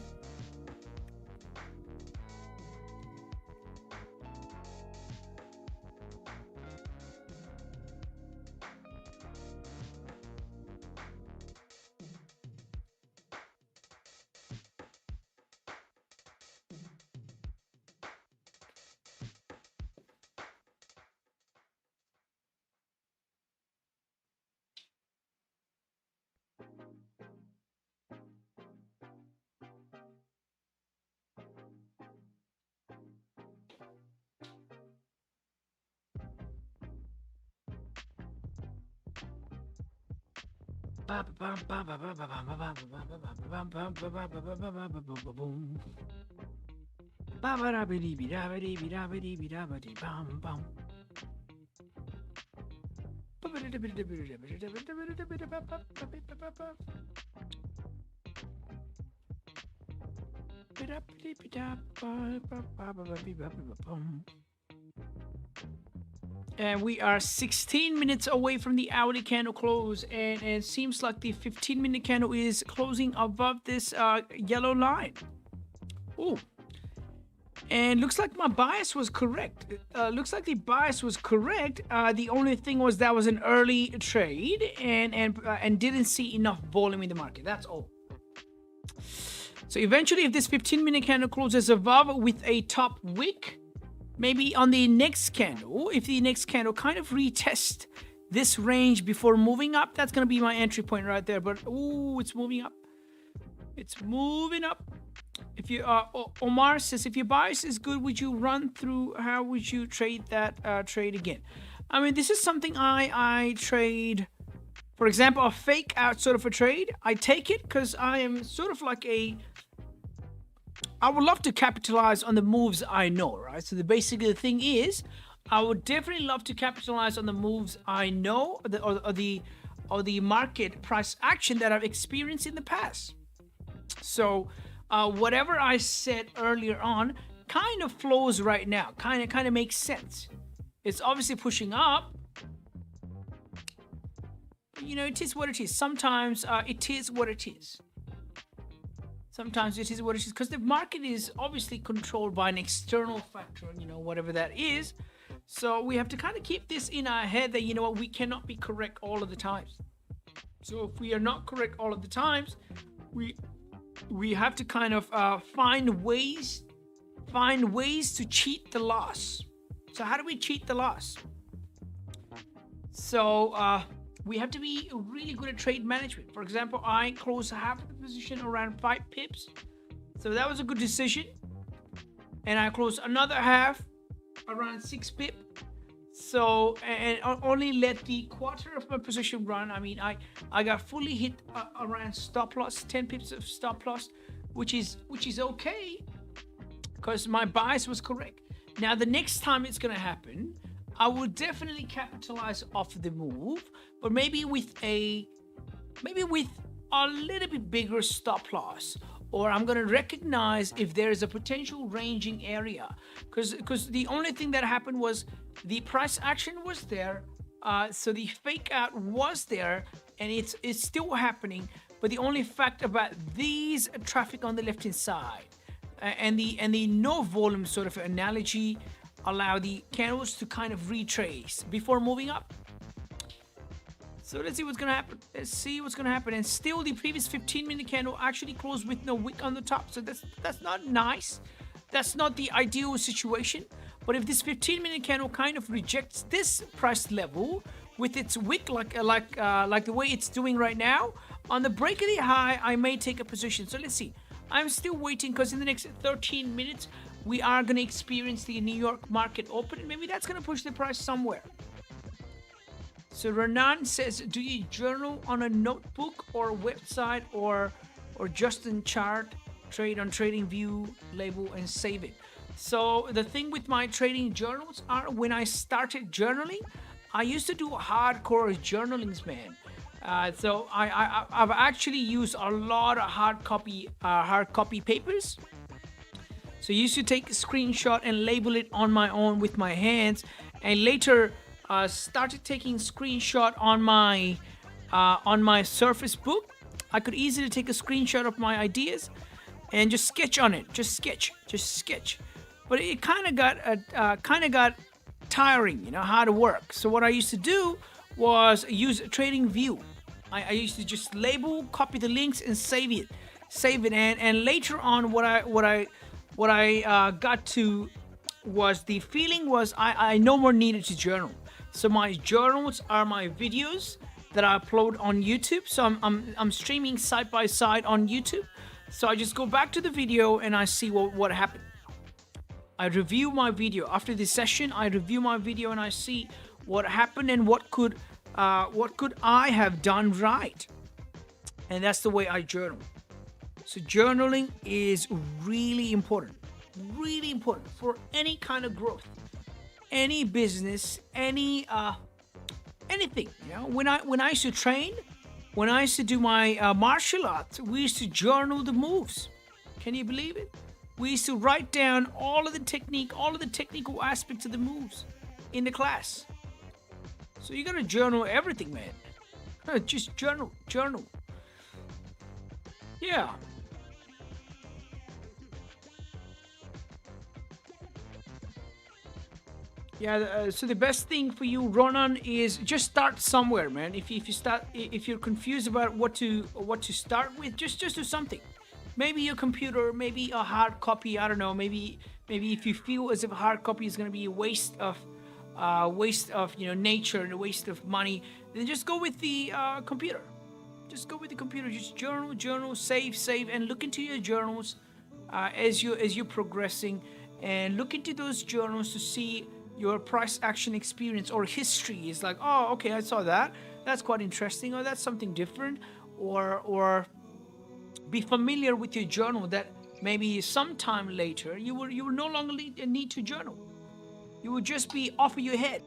And we are 16 minutes away from the hourly candle close, and it seems like the 15-minute candle is closing above this yellow line. Oh, and looks like my bias was correct. Looks like the bias was correct. The only thing was that was an early trade and didn't see enough volume in the market. That's all. So eventually, if this 15-minute candle closes above with a top wick, maybe on the next candle, if the next candle kind of retest this range before moving up, that's going to be my entry point right there. But oh, it's moving up. It's moving up. If you Omar says, if your bias is good, would you run through how would you trade that trade again? I mean, this is something I trade. For example, a fake out sort of a trade. I take it because I am sort of like I would love to capitalize on the moves I know, right? So basically the thing is, I would definitely love to capitalize on the moves I know, or the market price action that I've experienced in the past. So whatever I said earlier on kind of flows right now, kind of makes sense. It's obviously pushing up. You know, it is what it is. Sometimes it is what it is. Sometimes it is what it is, because the market is obviously controlled by an external factor, you know, whatever that is. So we have to kind of keep this in our head that, you know what, we cannot be correct all of the times. So if we are not correct all of the times, we have to kind of find ways to cheat the loss. So how do we cheat the loss? So we have to be really good at trade management. For example, I closed half of the position around 5 pips. So that was a good decision. And I closed another half around 6 pip. So, and only let the quarter of my position run. I mean, I got fully hit around stop loss, 10 pips of stop loss, which is okay, because my bias was correct. Now, the next time it's going to happen, I will definitely capitalize off the move, but maybe with a little bit bigger stop loss, or I'm going to recognize if there is a potential ranging area, because the only thing that happened was the price action was there, So the fake out was there, and it's still happening. But the only fact about these traffic on the left hand side and the no volume sort of analogy allow the candles to kind of retrace before moving up. So let's see what's gonna happen. Let's see what's gonna happen. And still, the previous 15-minute candle actually closed with no wick on the top. So that's not nice. That's not the ideal situation. But if this 15-minute candle kind of rejects this price level with its wick, like the way it's doing right now, on the break of the high, I may take a position. So let's see. I'm still waiting because in the next 13 minutes, we are gonna experience the New York market open, and maybe that's gonna push the price somewhere. So Renan says, do you journal on a notebook or website or just in chart, trade on Tradingview, label and save it? So the thing with my trading journals are when I started journaling, I used to do hardcore journalings, man. So I've actually used a lot of hard copy papers. So I used to take a screenshot and label it on my own with my hands, and later started taking screenshot on my Surface Book. I could easily take a screenshot of my ideas and just sketch on it. Just sketch. But it kind of got tiring, you know, how to work. So what I used to do was use Tradingview. I used to just label, copy the links, and save it. And later on, what I got to was the feeling was I no more needed to journal. So my journals are my videos that I upload on YouTube. So I'm streaming side by side on YouTube. So I just go back to the video and I see what happened. I review my video after the session. I review my video and I see what happened and what could I have done right. And that's the way I journal. So journaling is really important for any kind of growth, any business, anything. You know, when I used to train, when I used to do my martial arts, we used to journal the moves. Can you believe it? We used to write down all of the technical aspects of the moves in the class. So you gotta journal everything, man. Just journal. Yeah. Yeah, so the best thing for you, Ronan, is just start somewhere, man. If you're confused about what to start with, just do something. Maybe your computer, maybe a hard copy. I don't know. Maybe if you feel as if a hard copy is going to be a waste of nature and a waste of money, then just go with the computer. Just go with the computer. Just journal, save, and look into your journals as you're progressing, and look into those journals to see your price action experience or history. Is like, oh, okay, I saw that. That's quite interesting, or that's something different, or be familiar with your journal that maybe sometime later you will no longer need to journal. You will just be off of your head.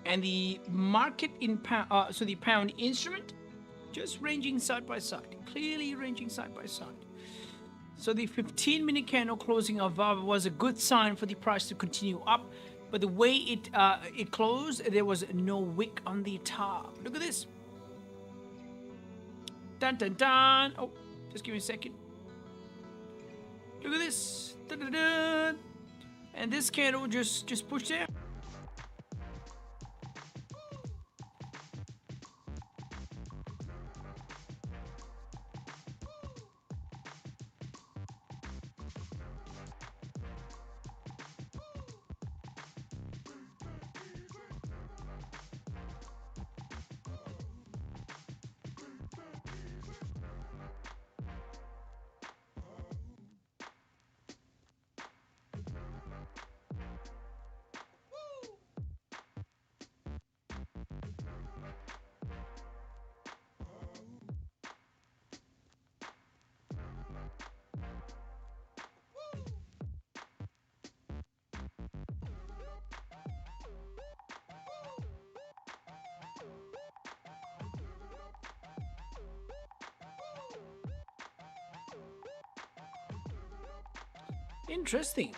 And the market in pound, so the pound instrument, just ranging side by side, clearly ranging side by side. So the 15-minute candle closing above was a good sign for the price to continue up, but the way it closed, there was no wick on the top. Look at this. Dun dun dun. Oh, just give me a second. Look at this. Dun, dun, dun. And this candle just pushed down. Interesting.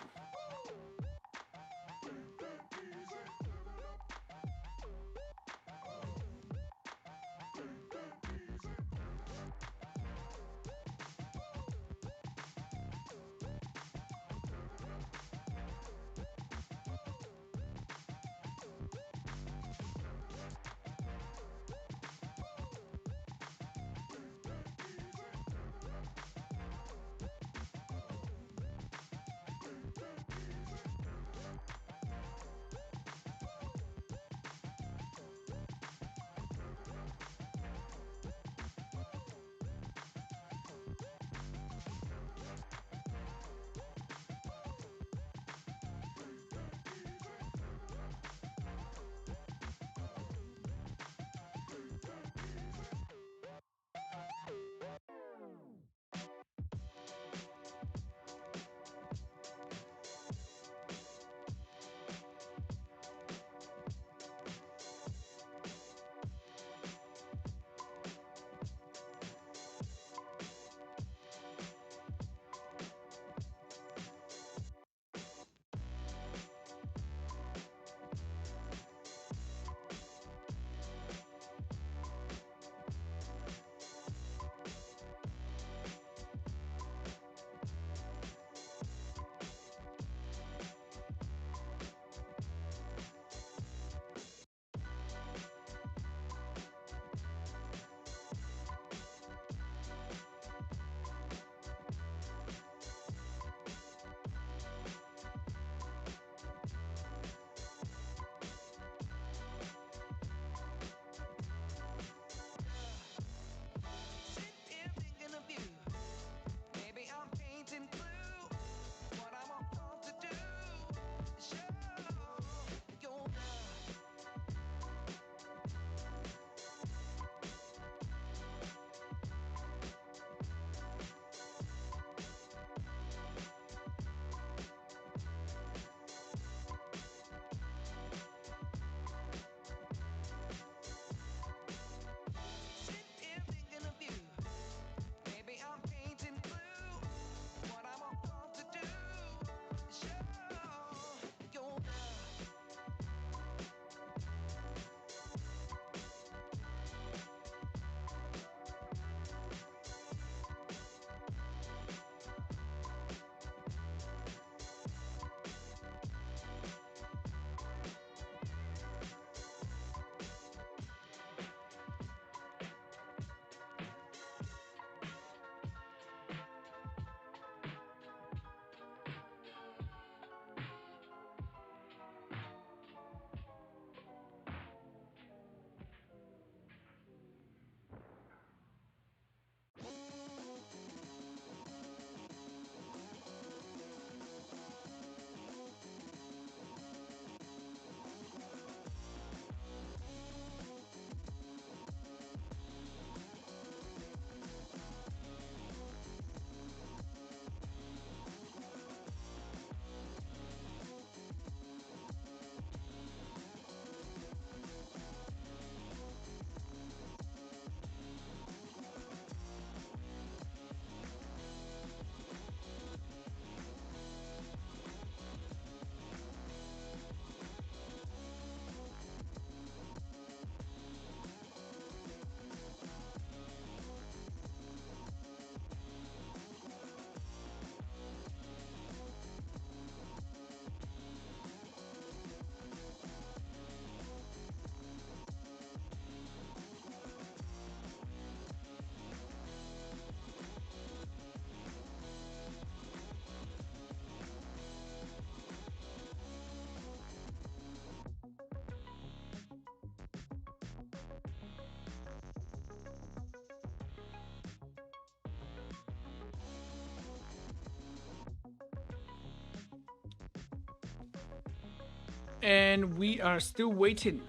And we are still waiting.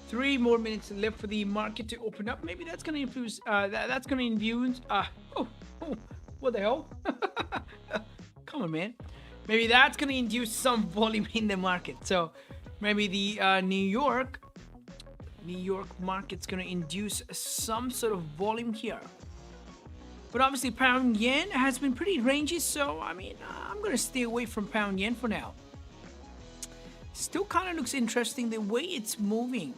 3 more minutes left for the market to open up. Maybe that's gonna influence. That's gonna influence. What the hell? Come on, man. Maybe that's gonna induce some volume in the market. So maybe the New York market's gonna induce some sort of volume here. But obviously, pound yen has been pretty rangy, so I mean, I'm gonna stay away from pound yen for now. Still kind of looks interesting the way it's moving.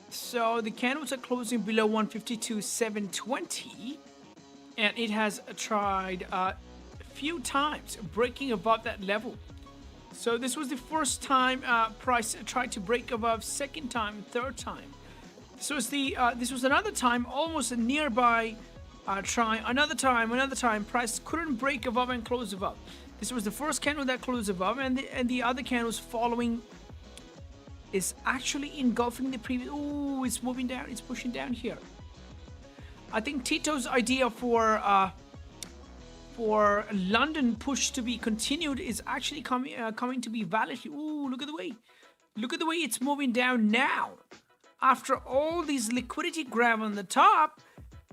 So the candles are closing below 152.720, and it has tried a few times breaking above that level. So this was the first time price tried to break above, second time, third time. This was another time, almost a nearby try, another time. Price couldn't break above and close above. This was the first candle that closed above, and the other candles following is actually engulfing the previous. Ooh, it's moving down. It's pushing down here. I think Tito's idea for London push to be continued is actually coming to be valid. Ooh, look at the way it's moving down now. After all these liquidity grab on the top,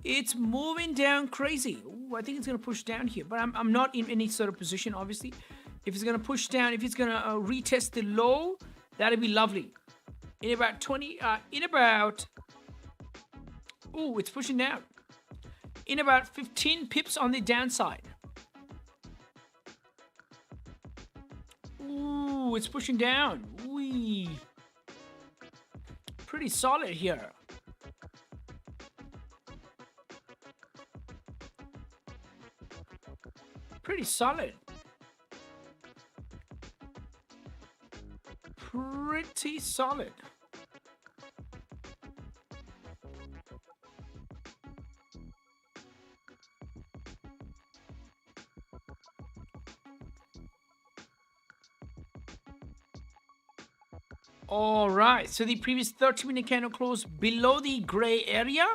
it's moving down crazy. Ooh, I think it's gonna push down here, but I'm not in any sort of position, obviously. If it's gonna push down, if it's gonna retest the low, that'd be lovely. In about 20, ooh, it's pushing down. In about 15 pips on the downside. Ooh, it's pushing down. Wee. Pretty solid here. Pretty solid. Pretty solid. All right, so the previous 30-minute candle closed below the gray area,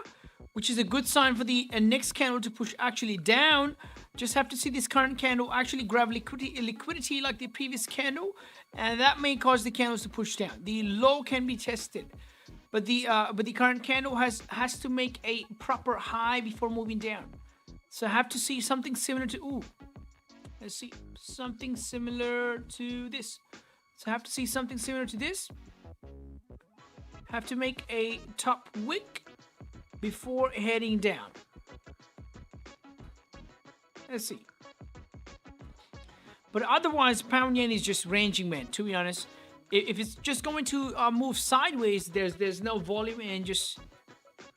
which is a good sign for the next candle to push actually down. Just have to see this current candle actually grab liquidity like the previous candle, and that may cause the candles to push down. The low can be tested, but the current candle has to make a proper high before moving down. So I have to see something similar to, ooh, let's see, something similar to this. So I have to see something similar to this. Have to make a top wick before heading down. Let's see. But otherwise, pound yen is just ranging, man. To be honest, if it's just going to move sideways, there's no volume and just,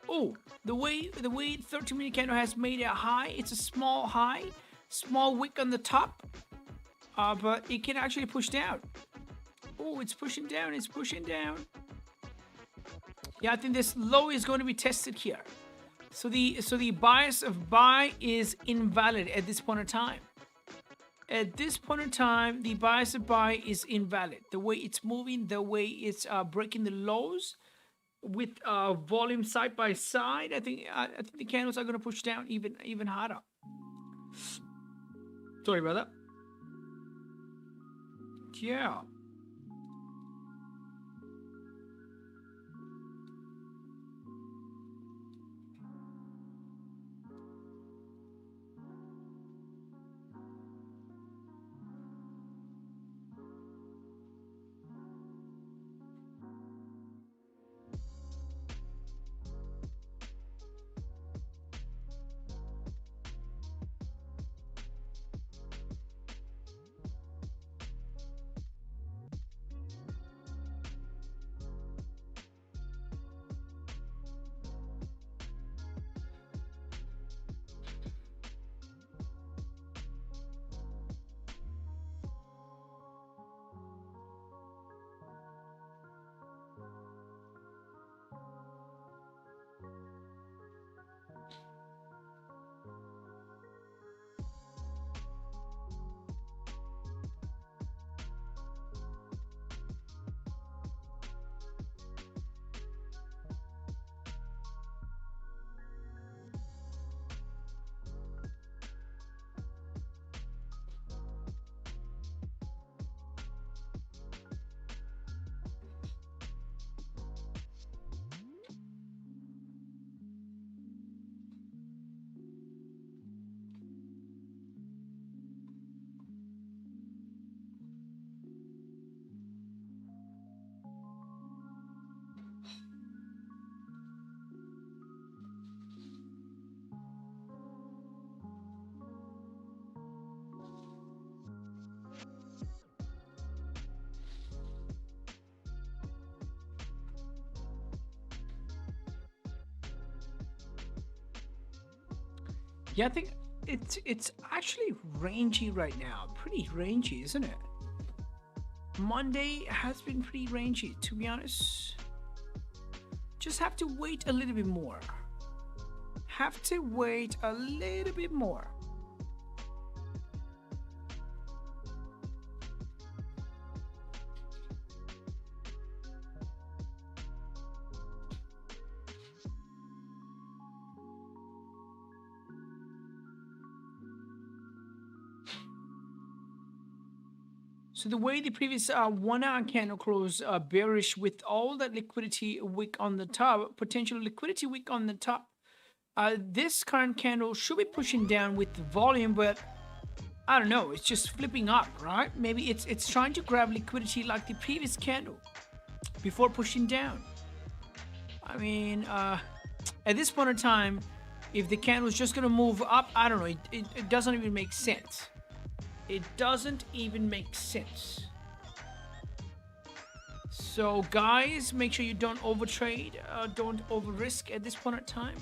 oh, the way 30-minute candle has made a high. It's a small high, small wick on the top, but it can actually push down. Oh, it's pushing down. It's pushing down. Yeah, I think this low is going to be tested here. So the bias of buy is invalid at this point in time. At this point in time, the bias of buy is invalid. The way it's moving, the way it's breaking the lows with volume side by side, I think the candles are going to push down even harder. Sorry about that. Yeah. Yeah, I think it's actually rangy right now. Pretty rangy, isn't it? Monday has been pretty rangy, to be honest. Just have to wait a little bit more. Have to wait a little bit more. So the way the previous 1 hour candle closed bearish with all that liquidity wick on the top, potential liquidity wick on the top, this current candle should be pushing down with the volume, but I don't know, it's just flipping up, right? Maybe it's trying to grab liquidity like the previous candle before pushing down. I mean, at this point in time, if the candle is just going to move up, I don't know, it doesn't even make sense. It doesn't even make sense. So guys, make sure you don't overtrade, don't over risk at this point in time.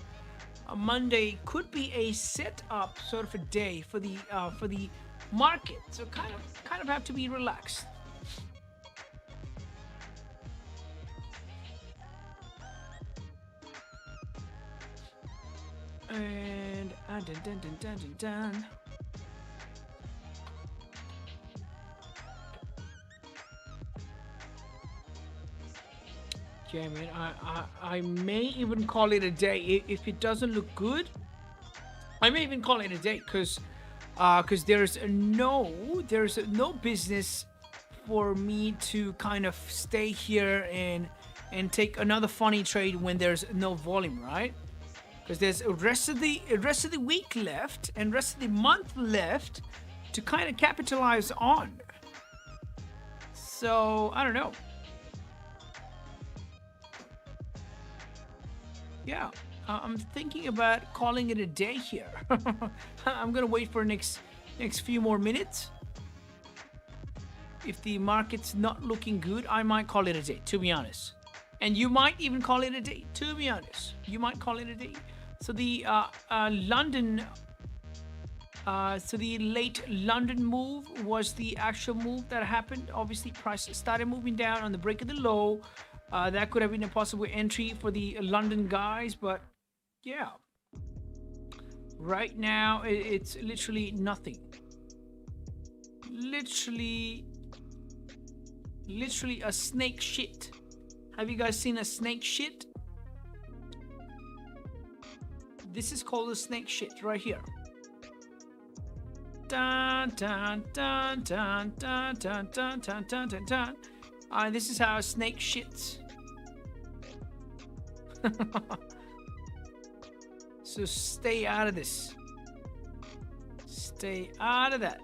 Monday could be a setup sort of a day for the market, so kind of have to be relaxed. And dun. Yeah, man, I may even call it a day if it doesn't look good. I may even call it a day because there's no business for me to kind of stay here and take another funny trade when there's no volume, right? Because there's a rest of the week left and rest of the month left to kind of capitalize on. So I don't know. Yeah, I'm thinking about calling it a day here. I'm gonna wait for next few more minutes. If the market's not looking good, I might call it a day, to be honest. And you might even call it a day, to be honest. You might call it a day. So the late London move was the actual move that happened. Obviously, price started moving down on the break of the low. That could have been a possible entry for the London guys, but yeah. Right now, it's literally nothing. Literally a snake shit. Have you guys seen a snake shit? This is called a snake shit right here. Dun dun dun dun dun dun dun dun dun dun dun. This is how a snake shits. So stay out of this. Stay out of that.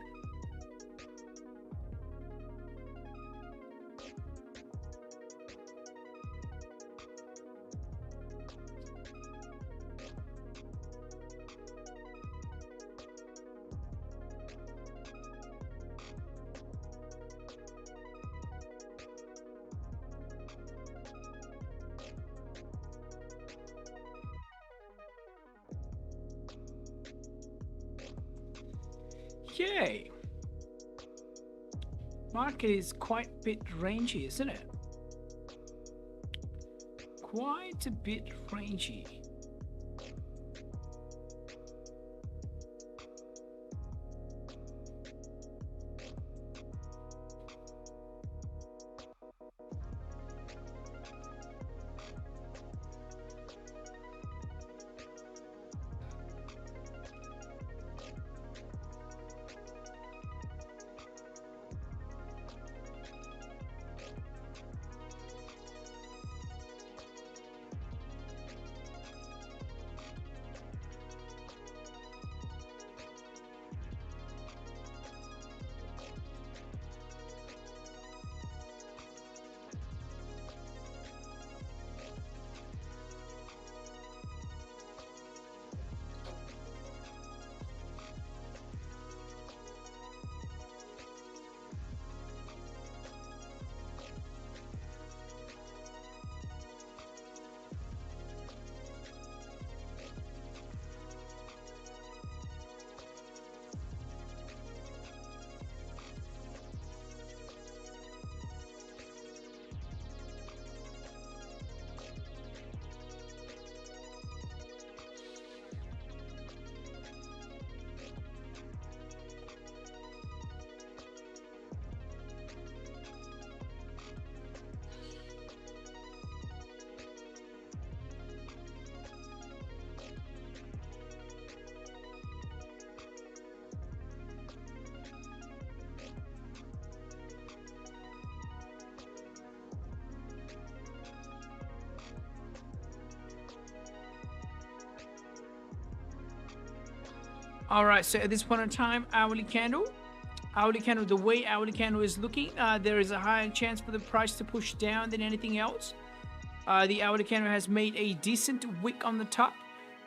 Okay. Market is quite a bit rangy, isn't it? Quite a bit rangy. All right, so at this point in time, hourly candle, the way hourly candle is looking, there is a higher chance for the price to push down than anything else. The hourly candle has made a decent wick on the top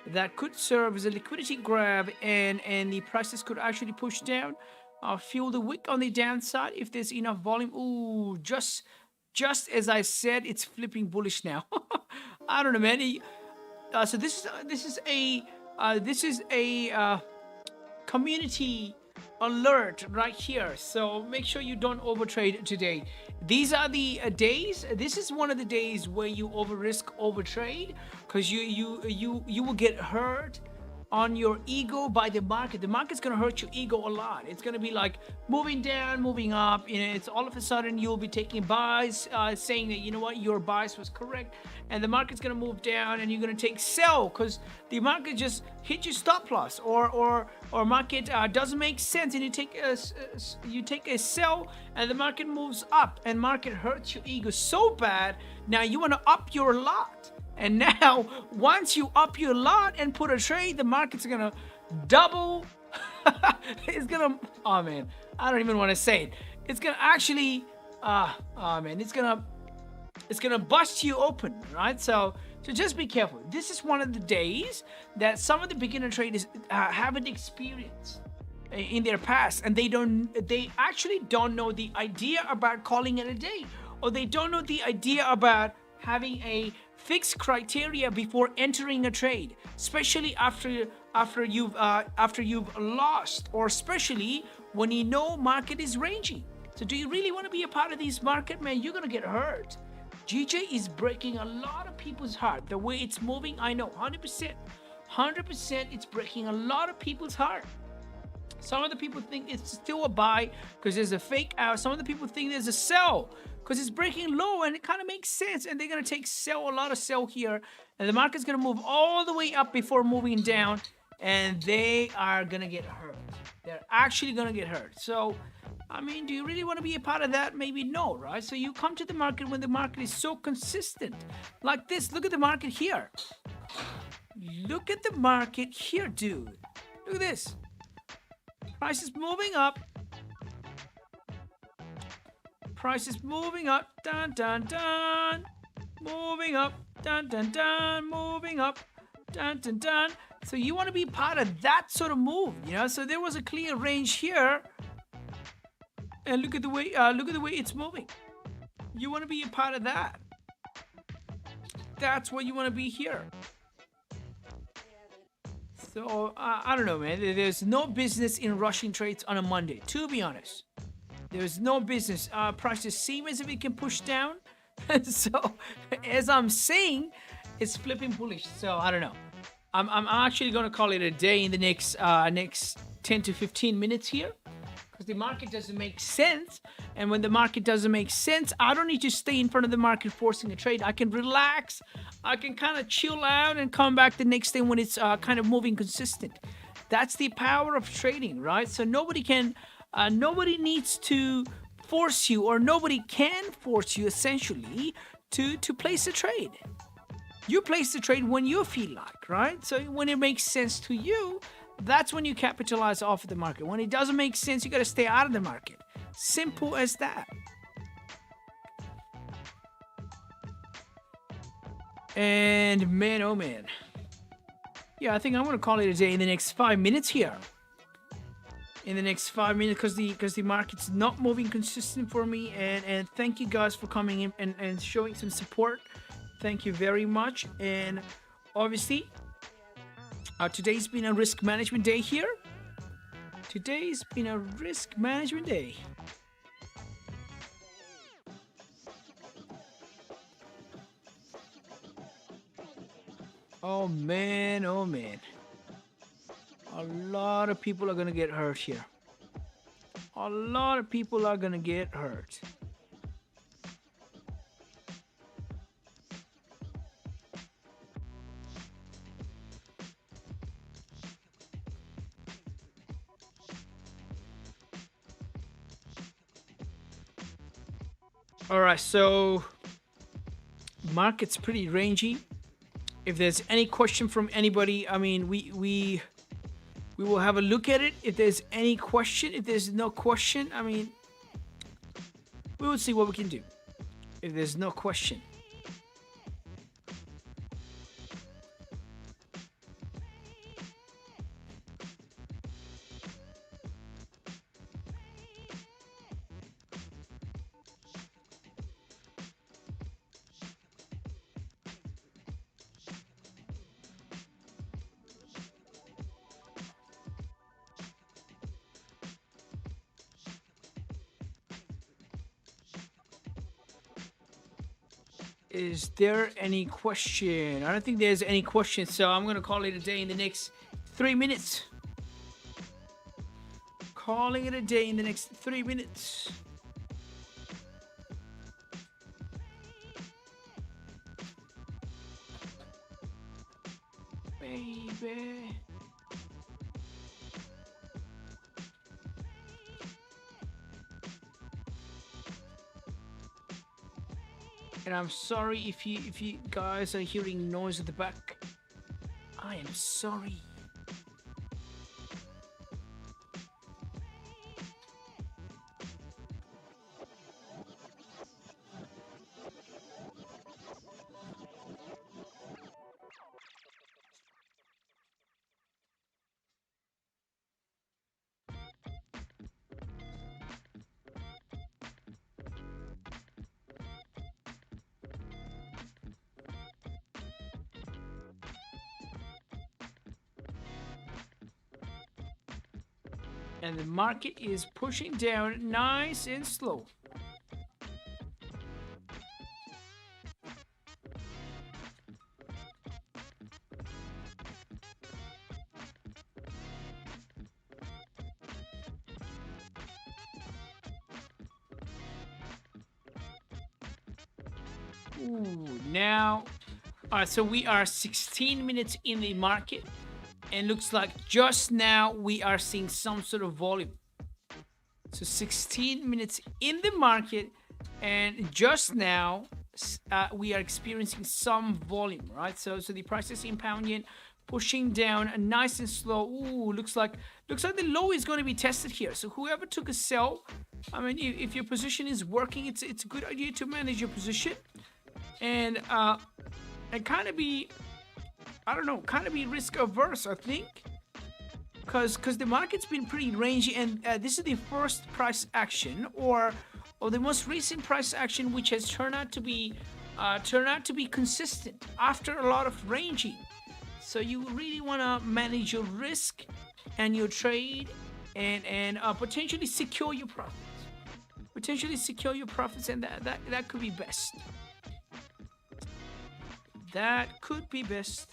that could serve as a liquidity grab, and the prices could actually push down. Feel the wick on the downside if there's enough volume. Ooh, just as I said, it's flipping bullish now. I don't know, man. So this is a community alert right here, so make sure you don't overtrade today. These are the days. This is one of the days where you overtrade, because you will get hurt on your ego by the market. The market's gonna hurt your ego a lot. It's gonna be like moving down, moving up. You know, it's all of a sudden you'll be taking buys, saying that, you know what, your bias was correct, and the market's gonna move down, and you're gonna take sell because the market just hit your stop loss, or market doesn't make sense, and you take a sell, and the market moves up, and market hurts your ego so bad. Now you want to up your lot. And now, once you up your lot and put a trade, the market's gonna double. It's gonna, oh man, I don't even want to say it. It's gonna actually, oh man, it's gonna bust you open, right? So just be careful. This is one of the days that some of the beginner traders haven't experienced in their past, and they actually don't know the idea about calling it a day, or they don't know the idea about having a fixed criteria before entering a trade, especially after you've lost, or especially when you know market is ranging. So do you really want to be a part of this market, man? You're gonna get hurt. GJ is breaking a lot of people's heart. The way it's moving, I know, 100%, it's breaking a lot of people's heart. Some of the people think it's still a buy because there's a fake out. Some of the people think there's a sell because it's breaking low, and it kind of makes sense, and they're going to take a lot of sell here, and the market's going to move all the way up before moving down, and they are going to get hurt. They're actually going to get hurt. So, I mean, do you really want to be a part of that? Maybe no, right? So you come to the market when the market is so consistent. Like this. Look at the market here. Look at the market here, dude. Look at this. Price is moving up. Price is moving up, dun dun dun, moving up, dun dun dun, moving up, dun dun dun. So you want to be part of that sort of move, you know. So there was a clear range here, and look at the way it's moving. You want to be a part of that. That's what you want to be here. So I don't know, man. There's no business in rushing trades on a Monday, to be honest. There's no business. Prices seem as if it can push down. So, as I'm saying, it's flipping bullish. So, I don't know. I'm actually going to call it a day in the next 10 to 15 minutes here, because the market doesn't make sense. And when the market doesn't make sense, I don't need to stay in front of the market forcing a trade. I can relax. I can kind of chill out and come back the next day when it's kind of moving consistent. That's the power of trading, right? So nobody needs to force you, or nobody can force you essentially to place a trade. You place the trade when you feel like, right? So when it makes sense to you, that's when you capitalize off of the market. When it doesn't make sense, you got to stay out of the market. Simple as that. And man, oh man. Yeah, I think I'm going to call it a day in the next 5 minutes here. In the next 5 minutes, because the market's not moving consistent for me, and thank you guys for coming in and showing some support. Thank you very much. And obviously today's been a risk management day here. Today's been a risk management day. Oh man, oh man. A lot of people are going to get hurt here. A lot of people are going to get hurt. All right, so market's pretty rangy. If there's any question from anybody, I mean, we We will have a look at it. If there's any question, if there's no question, I mean, we will see what we can do. If there's no question. Is there any question? I don't think there's any question, so I'm gonna call it a day in the next 3 minutes. Calling it a day in the next 3 minutes. Baby. And I'm sorry if you guys are hearing noise at the back. I am sorry. And the market is pushing down nice and slow. Ooh, now, all right, so we are 16 minutes in the market. And looks like just now we are seeing some sort of volume. So 16 minutes in the market, and just now we are experiencing some volume, right? So the prices in pound yen pushing down nice and slow. Ooh, looks like the low is going to be tested here. So whoever took a sell, I mean, if your position is working, it's a good idea to manage your position and kind of be, I don't know, kind of be risk averse, I think, because the market's been pretty rangy, and this is the first price action or the most recent price action which has turned out to be consistent after a lot of ranging. So you really want to manage your risk and your trade and potentially secure your profits. And that could be best. That could be best.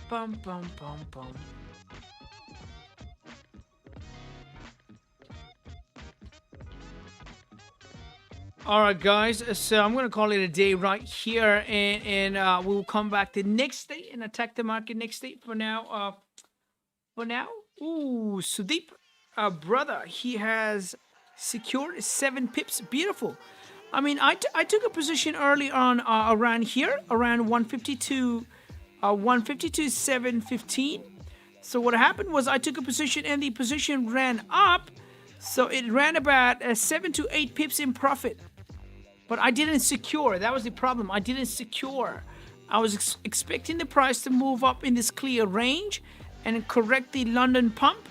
Bum, bum, bum, bum. All right, guys. So I'm gonna call it a day right here, and we'll come back the next day and attack the market next day. For now, ooh, Sudeep, brother, he has secured 7 pips. Beautiful. I mean, I took a position early on around here, around 152. 152.715. So what happened was I took a position and the position ran up, so it ran about 7 to 8 pips in profit. But I didn't secure. That was the problem. I didn't secure. I was expecting the price to move up in this clear range and correct the London pump,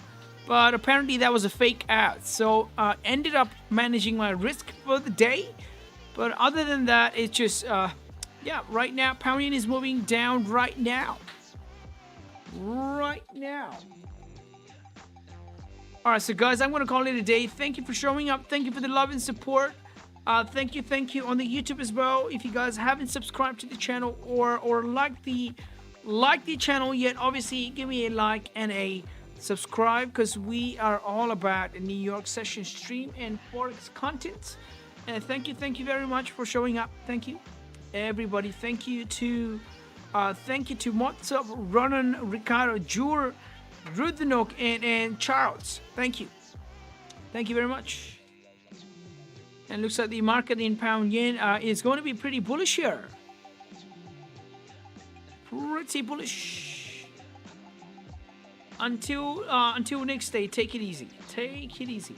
but apparently that was a fake out. So ended up managing my risk for the day. But other than that, it's just yeah, right now, pound yen is moving down right now. Right now. All right, so guys, I'm going to call it a day. Thank you for showing up. Thank you for the love and support. Thank you on the YouTube as well. If you guys haven't subscribed to the channel or like the channel yet, obviously give me a like and a subscribe, because we are all about a New York session stream and Forex content. And thank you very much for showing up. Thank you. Everybody, thank you to Motsub, Ronan, Ricardo, Jur, Rudnok and Charles. Thank you. Thank you very much. And looks like the market in pound yen is going to be pretty bullish here. Pretty bullish. Until next day, take it easy. Take it easy.